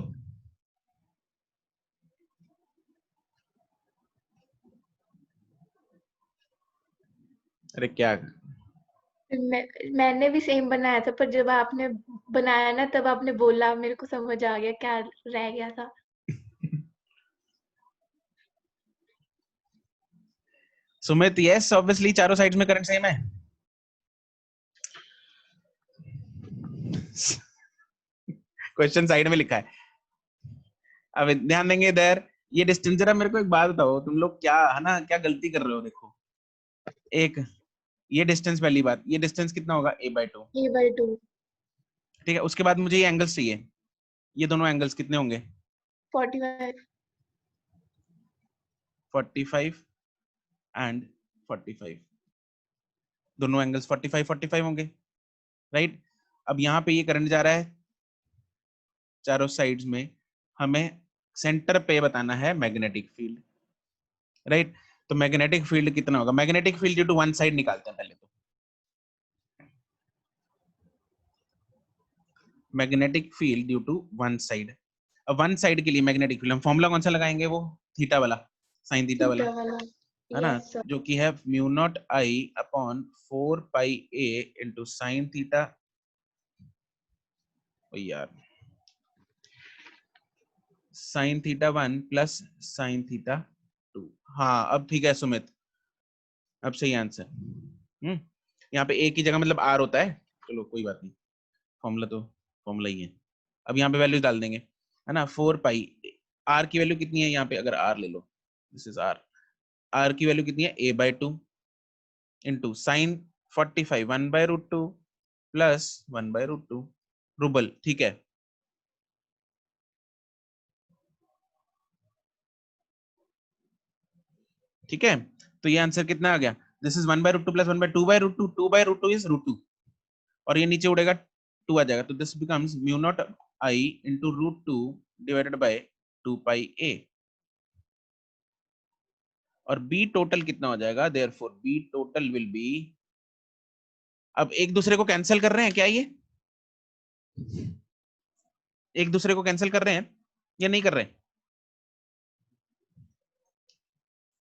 अरे क्या, मैंने भी सेम बनाया था, पर जब आपने बनाया ना तब आपने बोला, मेरे को समझ आ गया क्या रह गया था। सुमित यस, ऑब्वियसली चारों साइड्स में करंट सेम है। क्वेश्चन साइड में लिखा है, अब ध्यान देंगे इधर। ये डिस्टेंस, जरा मेरे को एक बात बताओ, तुम लोग क्या है ना, क्या गलती कर रहे हो। देखो एक ये डिस्टेंस, पहली बात ये डिस्टेंस कितना होगा, a/2, A/2 ठीक है। उसके बाद मुझे ये एंगल्स चाहिए, ये दोनों एंगल्स कितने होंगे, 45 45 एंड 45, दोनों एंगल्स 45 45 होंगे, राइट। अब यहाँ पे ये करंट जा रहा है चारों साइड्स में, हमें सेंटर पे बताना है मैग्नेटिक फील्ड, राइट। तो मैग्नेटिक फील्ड कितना होगा, magnetic field due to one side निकालते हैं पहले तो। Magnetic field due to one side, अब वन साइड के लिए मैग्नेटिक फील्ड हम फॉर्मूला कौन सा लगाएंगे, वो थीटा वाला, साइन थीटा वाला, थीटा वाला। है ना, यस सर। जो कि है mu not I upon 4 pi a into sine theta. ओ यार, sine theta 1 plus sine theta 2। हाँ अब ठीक है सुमित, अब सही आंसर। यहाँ पे a की जगह मतलब r होता है, चलो कोई बात नहीं, फॉर्मूला तो फॉर्मूला ही है। अब यहाँ पे वैल्यू डाल देंगे, है ना, 4 पाई, r की वैल्यू कितनी है यहाँ पे, अगर r ले लो, दिस इज r की वैल्यू कितनी है, a/2 into sine 45 1/√2 plus 1/√2 rouble, ठीक है। ठीक है, तो ये आंसर कितना आ गया, दिस इज 1/√2 प्लस 1/2/√2, 2/√2 इज √2, और ये नीचे उड़ेगा 2 आ जाएगा, तो this becomes mu not I into √2 divided by 2 pi a, और b टोटल कितना हो जाएगा, therefore b total will be, अब एक दूसरे को कैंसिल कर रहे हैं क्या, ये एक दूसरे को कैंसिल कर रहे हैं या नहीं कर रहे,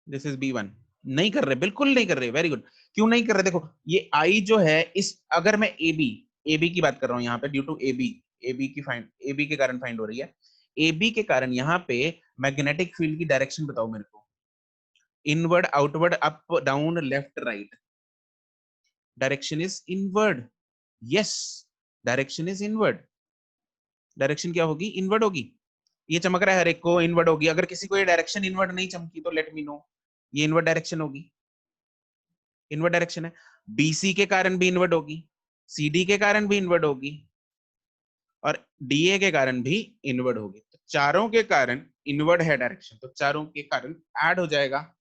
दिस इज b1, नहीं कर रहे, बिल्कुल नहीं कर रहे, वेरी गुड, क्यों नहीं कर रहे, देखो ये i जो है, इस अगर मैं ab की बात कर रहा हूं यहाँ पे, ड्यू टू ab के कारण फाइंड हो रही है, ab के कारण यहाँ पे मैग्नेटिक फील्ड की डायरेक्शन बताओ मेरे को, inward, outward, up down, left right, direction is inward, yes, direction is inward, direction क्या होगी, इनवर्ड होगी, ये चमक रहा है हर एक को इनवर्ड होगी, अगर किसी को ये डायरेक्शन इनवर्ड नहीं चमकी तो लेट मी नो, ये इनवर्ड डायरेक्शन होगी, इनवर्ड डायरेक्शन है, बीसी के कारण भी इनवर्ड होगी, सीडी के कारण भी इनवर्ड होगी, और डीए के कारण भी इनवर्ड होगी, तो चारों के कारण इनवर्ड है डायरेक्शन, तो चारों के कारण ऐड हो जाएगा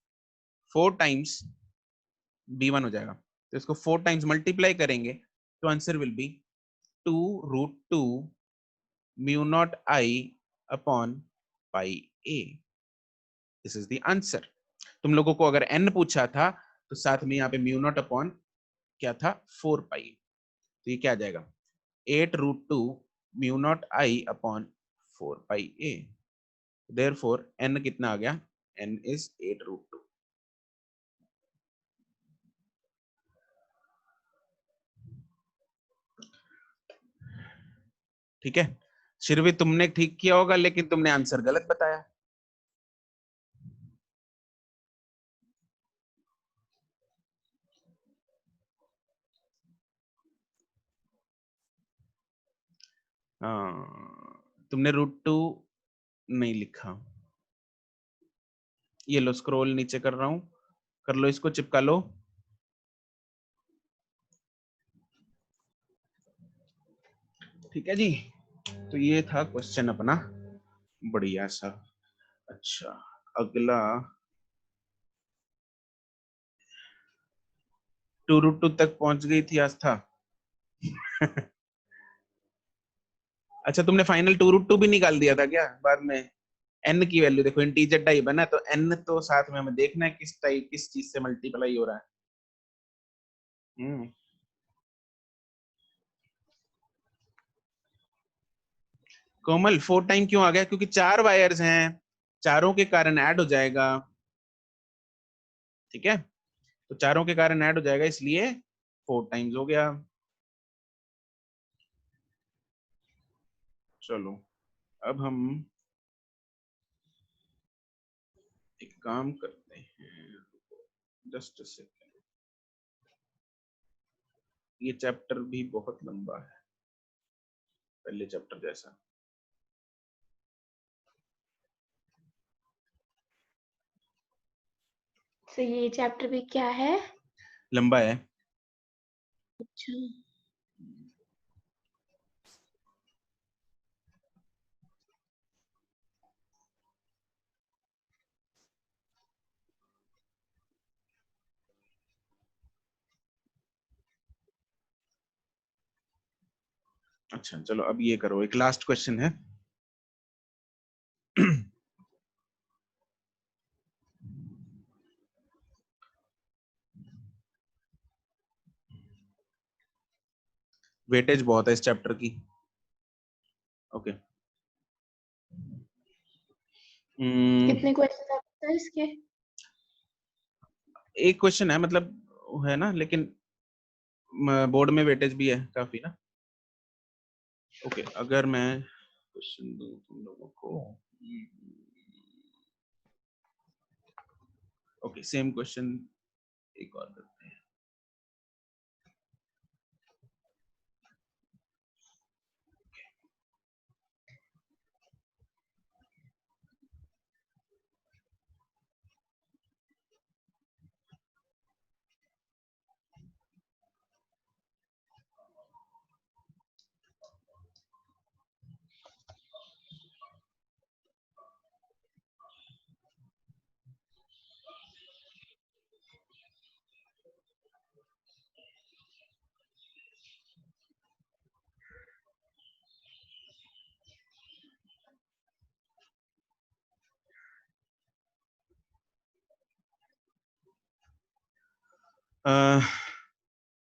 4 टाइम्स b1 हो जाएगा, तो इसको 4 टाइम्स मल्टीप्लाई करेंगे तो answer will be 2√2 mu naught I upon pi a, this is the answer. तुम लोगों को अगर n पूछा था तो साथ में यहाँ पे म्यू नॉट अपॉन क्या था 4 पाई, तो ये क्या आ जाएगा 8√2 mu naught I upon 4 pi a, therefore n कितना आ गया, n इज 8√2। ठीक है, शिरवी तुमने ठीक किया होगा लेकिन तुमने आंसर गलत बताया, तुमने √2 नहीं लिखा, ये लो स्क्रॉल नीचे कर रहा हूं, कर लो इसको, चिपका लो, ठीक है जी, तो ये था क्वेश्चन अपना, बढ़िया सा। अच्छा, अगला 2√2 तक पहुंच गई थी आस्था। अच्छा, तुमने फाइनल 2√2 भी निकाल दिया था क्या बाद में, एन की वैल्यू देखो, इंटीजर टाइप है ना, तो एन तो साथ में हमें देखना है किस टाइप, किस चीज से मल्टीप्लाई हो रहा है। कोमल 4 टाइम क्यों आ गया, क्योंकि 4 वायर्स हैं, चारों के कारण ऐड हो जाएगा, ठीक है, तो चारों के कारण ऐड हो जाएगा, इसलिए 4 टाइम्स हो गया। चलो अब हम एक काम करते हैं, जस्ट सेकेंड, ये चैप्टर भी बहुत लंबा है पहले चैप्टर जैसा, तो ये चैप्टर भी क्या है, लंबा है। अच्छा अच्छा चलो अब ये करो, एक लास्ट क्वेश्चन है। वेटेज बहुत है इस चैप्टर की, ओके। कितने क्वेश्चन आपके इसके, एक क्वेश्चन है मतलब है ना, लेकिन बोर्ड में वेटेज भी है काफी ना, ओके। अगर मैं क्वेश्चन दूं तुम लोगों को, ओके सेम क्वेश्चन एक और करते हैं।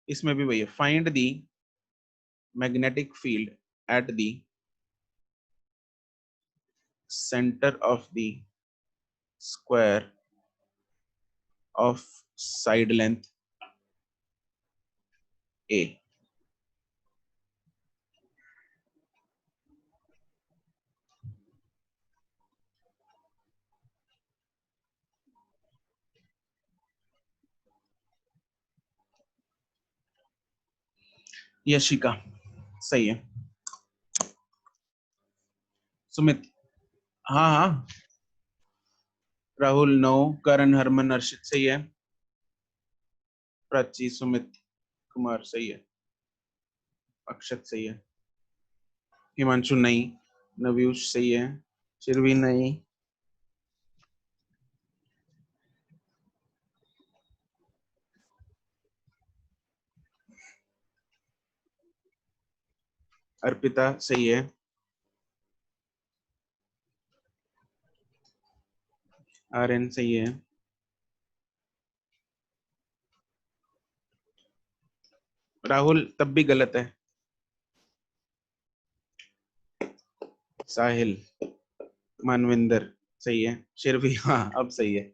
इसमें भी वही है, find the magnetic field at the centre of the square of side length A. Yashika सही है। सुमित हाँ हाँ, राहुल नो, करण हरमन अर्शित सही है, प्राची सुमित कुमार सही है, अक्षत सही है, हिमांशु नहीं, नव्यूष सही है, शिरवी नहीं, अर्पिता सही है, आर्यन सही है, राहुल तब भी गलत है, साहिल, मानविंदर सही है, शिरवी हाँ अब सही है।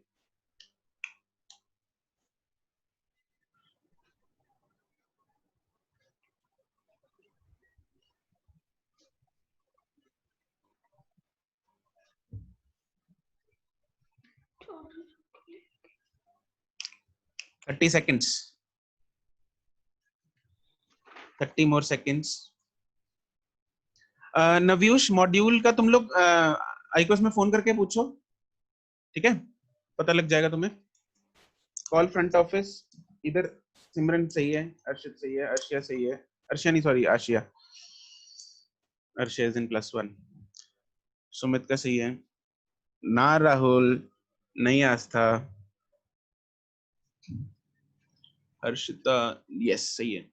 Thirty seconds, 30 more seconds. Navyush module का तुम लोग आईकोस में फोन करके पूछो, ठीक है, पता लग जाएगा तुम्हें। कॉल फ्रंट ऑफिस, इधर सिमरन सही है, अर्शित सही है, अर्शिया सही है, अर्शिया नहीं sorry Ashiya, Arshiya is in +1, Sumit का सही है ना, राहुल नहीं, आस्था, हर्षिता यस सही है।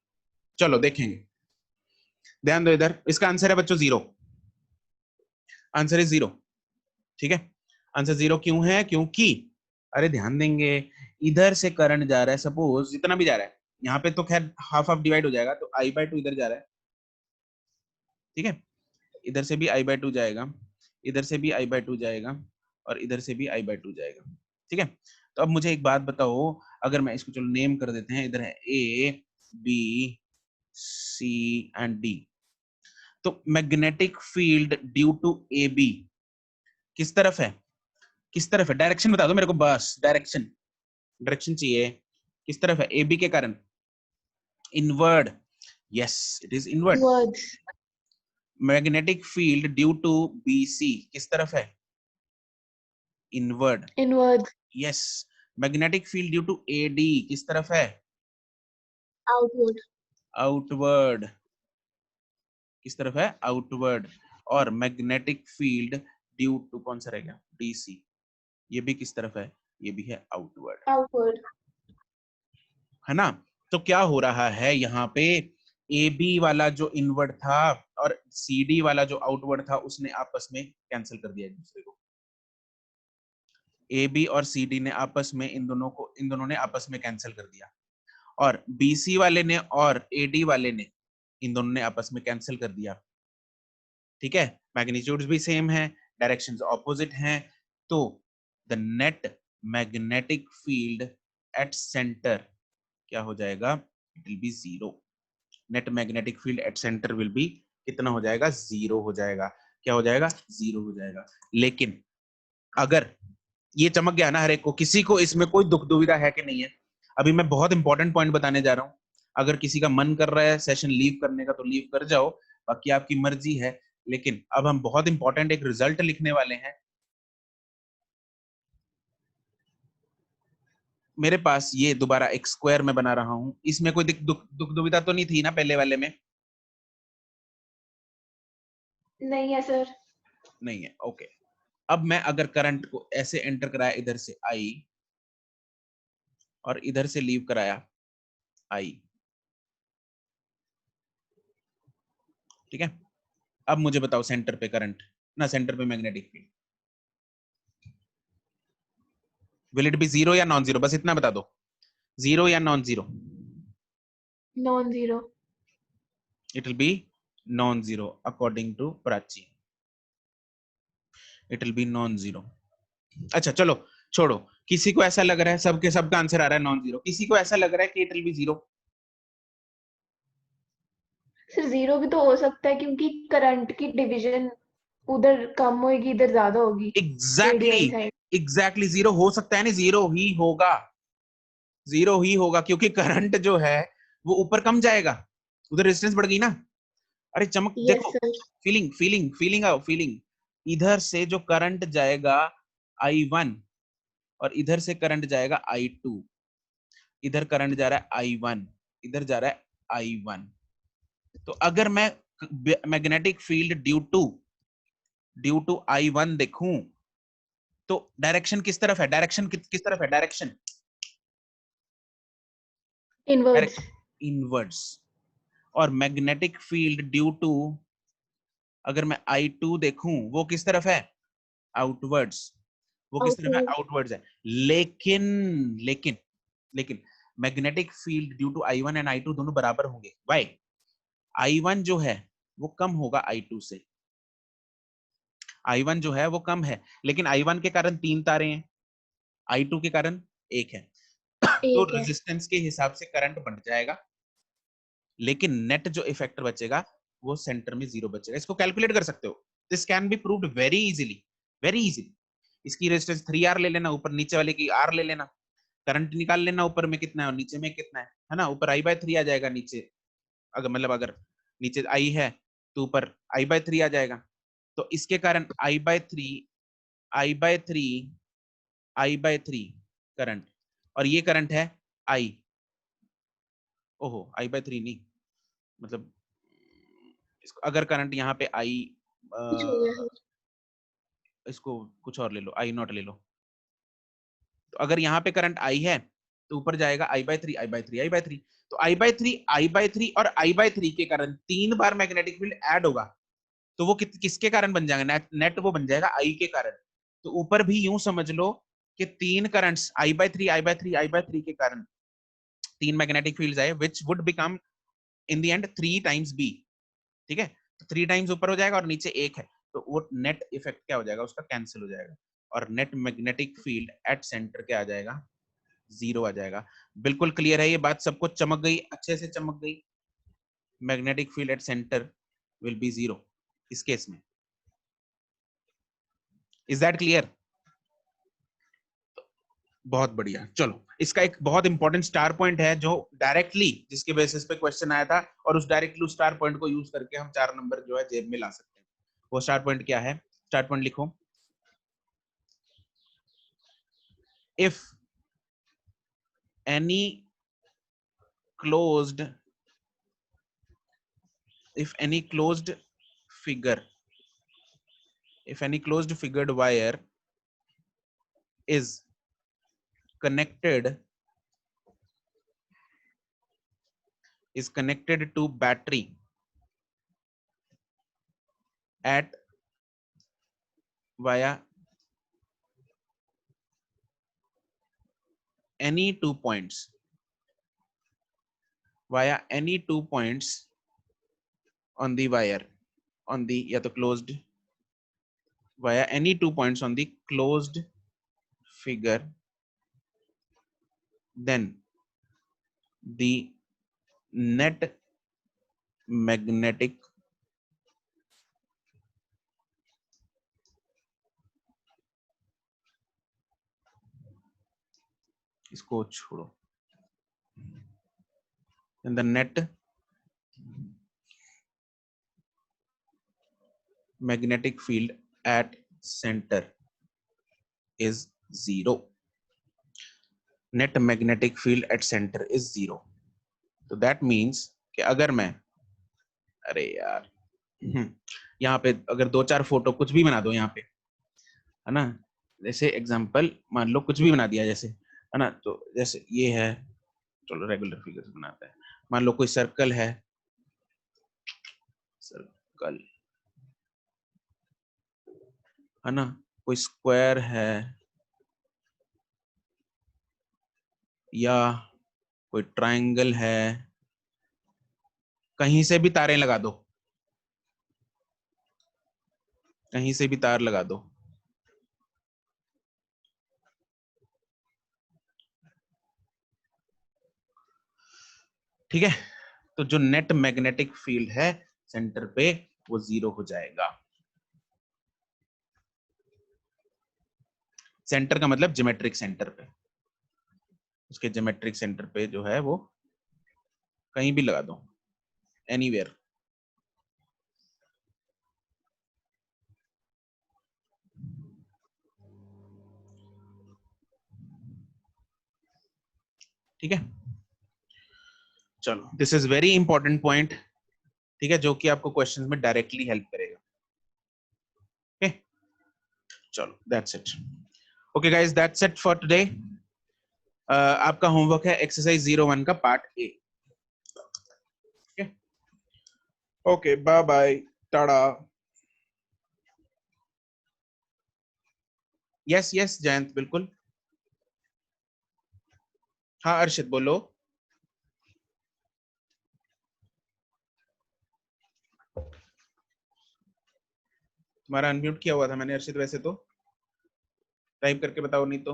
चलो देखेंगे, ध्यान दो इधर, इसका आंसर है बच्चों 0, आंसर इज 0, ठीक है, आंसर 0 क्यों है, क्योंकि अरे ध्यान देंगे, इधर से करंट जा रहा है, सपोज जितना भी जा रहा है, यहाँ पे तो खैर हाफ हाफ डिवाइड हो जाएगा, तो I/2 इधर जा रहा है, ठीक है, इधर से भी I/2 जाएगा, इधर से भी I/2 जाएगा, और इधर से भी I/2 जाएगा, ठीक है। तो अब मुझे एक बात बताओ, अगर मैं इसको चलो नेम कर देते हैं, इधर है A B C and D, तो magnetic field due to AB किस तरफ है, किस तरफ है, डायरेक्शन बता दो मेरे को बस, डायरेक्शन, डायरेक्शन चाहिए, किस तरफ है AB के कारण, inward, yes it is inward. Words. Magnetic field due to BC किस तरफ है, inward, Inwards. Yes. Magnetic field due to AD किस तरफ है, Outward. आउटवर्ड, किस तरफ है, आउटवर्ड। और मैग्नेटिक फील्ड ड्यू टू कौन सा रहेगा, DC, ये भी किस तरफ है, ये भी है आउटवर्ड, Outward. है ना। तो क्या हो रहा है यहाँ पे, AB वाला जो इनवर्ड था और CD वाला जो आउटवर्ड था, उसने आपस में कैंसिल कर दिया एक दूसरे को, AB और CD ने आपस में इन दोनों ने आपस में कैंसिल कर दिया, और BC वाले ने और AD वाले ने इन दोनों ने आपस में कैंसिल कर दिया, ठीक है। मैग्नीट्यूड्स भी सेम है, डायरेक्शंस ऑपोजिट हैं, तो the net magnetic field at centre क्या हो जाएगा, it will be 0, net magnetic field at centre will be कितना हो जाएगा, 0 हो जाएगा, क्या हो जाएगा, 0 हो जाएगा। लेकिन अगर ये चमक गया ना हर एक को, किसी को इसमें कोई दुख दुविधा है कि नहीं है, अभी मैं बहुत इंपॉर्टेंट पॉइंट बताने जा रहा हूं, अगर किसी का मन कर रहा है सेशन लीव करने का तो लीव कर जाओ, बाकी आपकी मर्जी है, लेकिन अब हम बहुत इंपॉर्टेंट एक रिजल्ट लिखने वाले हैं। मेरे पास ये दोबारा एक स्क्वायर में बना रहा हूं, इसमें कोई दुख दुविधा तो नहीं थी ना पहले वाले में, नहीं है सर। नहीं है, ओके। अब मैं अगर करंट को ऐसे एंटर कराया, इधर से I और इधर से लीव कराया I, ठीक है। अब मुझे बताओ सेंटर पे करंट ना, सेंटर पे magnetic field, will it be 0 या नॉन 0, बस इतना बता दो, जीरो या non zero? Non zero. It will be non-zero according to Prachi. It will be non-zero. अच्छा चलो छोड़ो, किसी को ऐसा लग रहा है, सबके सबका आंसर आ रहा है नॉन जीरो, किसी को ऐसा लग रहा है कि it will be zero? Sir zero भी तो हो सकता है क्योंकि करंट की डिवीजन उधर कम होगी, इधर ज्यादा होगी। Exactly radial side. Exactly zero हो सकता है ना, जीरो ही होगा, जीरो ही होगा, क्योंकि करंट जो है वो ऊपर कम जाएगा, उधर रेजिस्टेंस बढ़ गई ना। अरे चमक यस देखो, सर। फीलिंग फीलिंग फीलिंग आओ फीलिंग। इधर से जो करंट जाएगा I1 और इधर से करंट जाएगा I2, इधर करंट जा रहा है I1, इधर जा रहा है I1। तो अगर मैं magnetic field due to I1 देखूं तो डायरेक्शन किस तरफ है, डायरेक्शन किस तरफ है, डायरेक्शन इनवर्ड्स। इनवर्ड्स। और मैग्नेटिक फील्ड ड्यू टू, अगर मैं I2 देखूं वो किस तरफ है, आउटवर्ड्स, वो किस तरफ है, आउटवर्ड। आउटवर्ड्स है। लेकिन लेकिन लेकिन magnetic field due to I1 and I2 दोनों बराबर होंगे। व्हाई? I1 जो है वो कम होगा I2 से, I1 जो है वो कम है, लेकिन I1 के कारण 3 तारे हैं, I2 के कारण 1 है। तो एक है। रेजिस्टेंस के हिसाब से करंट बढ़ जाएगा, लेकिन नेट जो इफेक्ट बचेगा वो सेंटर में जीरो बचेगा। इसको कैलकुलेट कर सकते हो, this can be proved very easily, very easily. इसकी रेजिस्टेंस 3R ले लेना, ऊपर नीचे वाले की R ले लेना, करंट निकाल लेना, ऊपर में कितना है और नीचे में कितना है ना। ऊपर I/3 आ जाएगा, नीचे अगर मतलब अगर नीचे I है तो ऊपर I/3 आ जाएगा। तो इसके कारण I/3 I/3 I/3 करंट, और ये करंट है I, ओहो I/3 नहीं, मतलब इसको अगर करंट यहाँ पे I, कुछ हो गया सर। इसको कुछ और ले लो, I0 ले लो। तो अगर यहाँ पे करंट I है तो ऊपर जाएगा I/3 I/3 I/3। तो I/3 और I/3 के कारण 3 बार मैग्नेटिक फील्ड ऐड होगा, तो वो किसके कारण बन जाएगा, नेट वो बन जाएगा I के कारण। तो ऊपर भी यूं समझ लो कि 3 करंट्स I/3 I/3 I/3 के कारण 3 मैग्नेटिक फील्ड्स आए, which would become in the end 3 times B। ठीक है, तो 3 टाइम्स ऊपर हो जाएगा और नीचे 1 है, तो वो नेट इफेक्ट क्या हो जाएगा, उसका कैंसिल हो जाएगा, और net magnetic field at centre क्या आ जाएगा, जीरो आ जाएगा। बिल्कुल क्लियर है ये बात, सबको चमक गई, अच्छे से चमक गई। Magnetic field at centre will be zero इस केस में। Is that clear? बहुत बढ़िया। चलो, इसका एक बहुत इंपॉर्टेंट स्टार पॉइंट है जो डायरेक्टली जिसके बेसिस पे क्वेश्चन आया था, और उस डायरेक्टली स्टार पॉइंट को यूज करके हम 4 नंबर जो है जेब में ला सकते हैं। वो स्टार पॉइंट क्या है? स्टार पॉइंट लिखो, if any closed if any closed figure if any closed figured wire is connected to battery at via any 2 points on the wire, on the या तो closed, via any 2 points on the closed figure, then the net magnetic इसको छोड़ो, then the net magnetic field at center is zero. Net magnetic field at center is zero. तो that means कि अगर मैं, अरे यार यहाँ पे अगर 2-4 फोटो कुछ भी बना दो यहाँ पे, है ना, जैसे एग्जांपल मान लो कुछ भी बना दिया जैसे, है ना, तो जैसे ये है, चलो रेगुलर फिगर्स बनाते हैं। मान लो कोई सर्कल है, सर्कल, है ना, कोई स्क्वायर है, या कोई ट्रायंगल है, कहीं से भी तारें लगा दो, कहीं से भी तार लगा दो। ठीक है, तो जो नेट मैग्नेटिक फील्ड है सेंटर पे वो 0 हो जाएगा। सेंटर का मतलब ज्योमेट्रिक सेंटर पे, उसके ज्योमेट्रिक सेंटर पे जो है वो कहीं भी लगा दो, एनीवेयर। ठीक है, चलो this is very important point. ठीक है, जो कि आपको क्वेश्चंस में डायरेक्टली हेल्प करेगा। ओके, चलो that's it. Okay guys, that's it for today. आपका होमवर्क है एक्सरसाइज 01 का part A. Okay, bye bye, टाटा। यस यस जयंत, बिल्कुल। हाँ अर्षित बोलो। तुम्हारा अनम्यूट किया हुआ था मैंने अर्षित, वैसे तो टाइप करके बताओ, नहीं तो।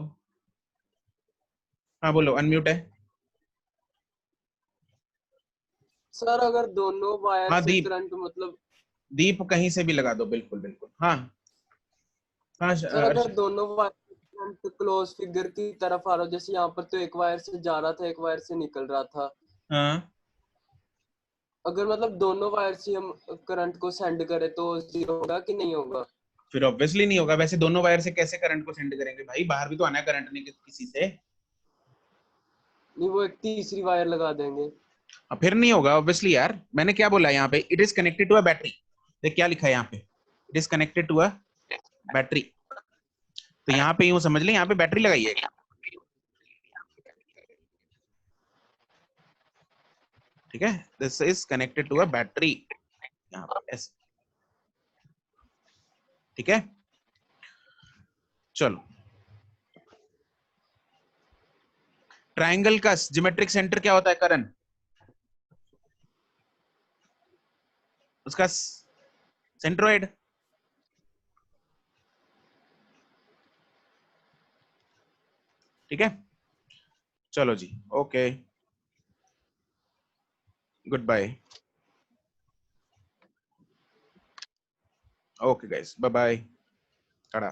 हाँ बोलो, अनम्यूट है। सर अगर दोनों वायर हाँ से दीप, करंट मतलब दीप कहीं से भी लगा दो, बिल्कुल बिल्कुल। हाँ हाँ सर अगर अर्षित। दोनों वायर से करंट क्लोज फिगर की तरफ आ रहा हो, जैसे यहाँ पर तो एक वायर से जा रहा था एक वायर से निकल रहा था, हाँ, अगर मतलब दोनों वायर से हम करंट को सेंड करें तो 0 होगा कि नहीं होगा? फिर ऑब्वियसली नहीं होगा। वैसे दोनों वायर से कैसे करंट को सेंड करेंगे भाई, बाहर भी तो आना है करंट ने किसी से। नहीं, वो एक तीसरी वायर लगा देंगे। फिर नहीं होगा ऑब्वियसली यार। मैंने क्या बोला यहाँ पे, it is connected to a battery. देख क्या लिखा है यहाँ पे, it is connected to a battery. तो यहाँ पे यूं समझ ले, यहाँ पे बैटरी लगाई है। ठीक है, this is connected to a battery, यहाँ पे ऐसे। ठीक है, चलो। ट्रायंगल का ज्योमेट्रिक सेंटर क्या होता है करण? उसका सेंट्रोइड। ठीक है, चलो जी, okay, good bye. Okay guys, bye bye, Tata.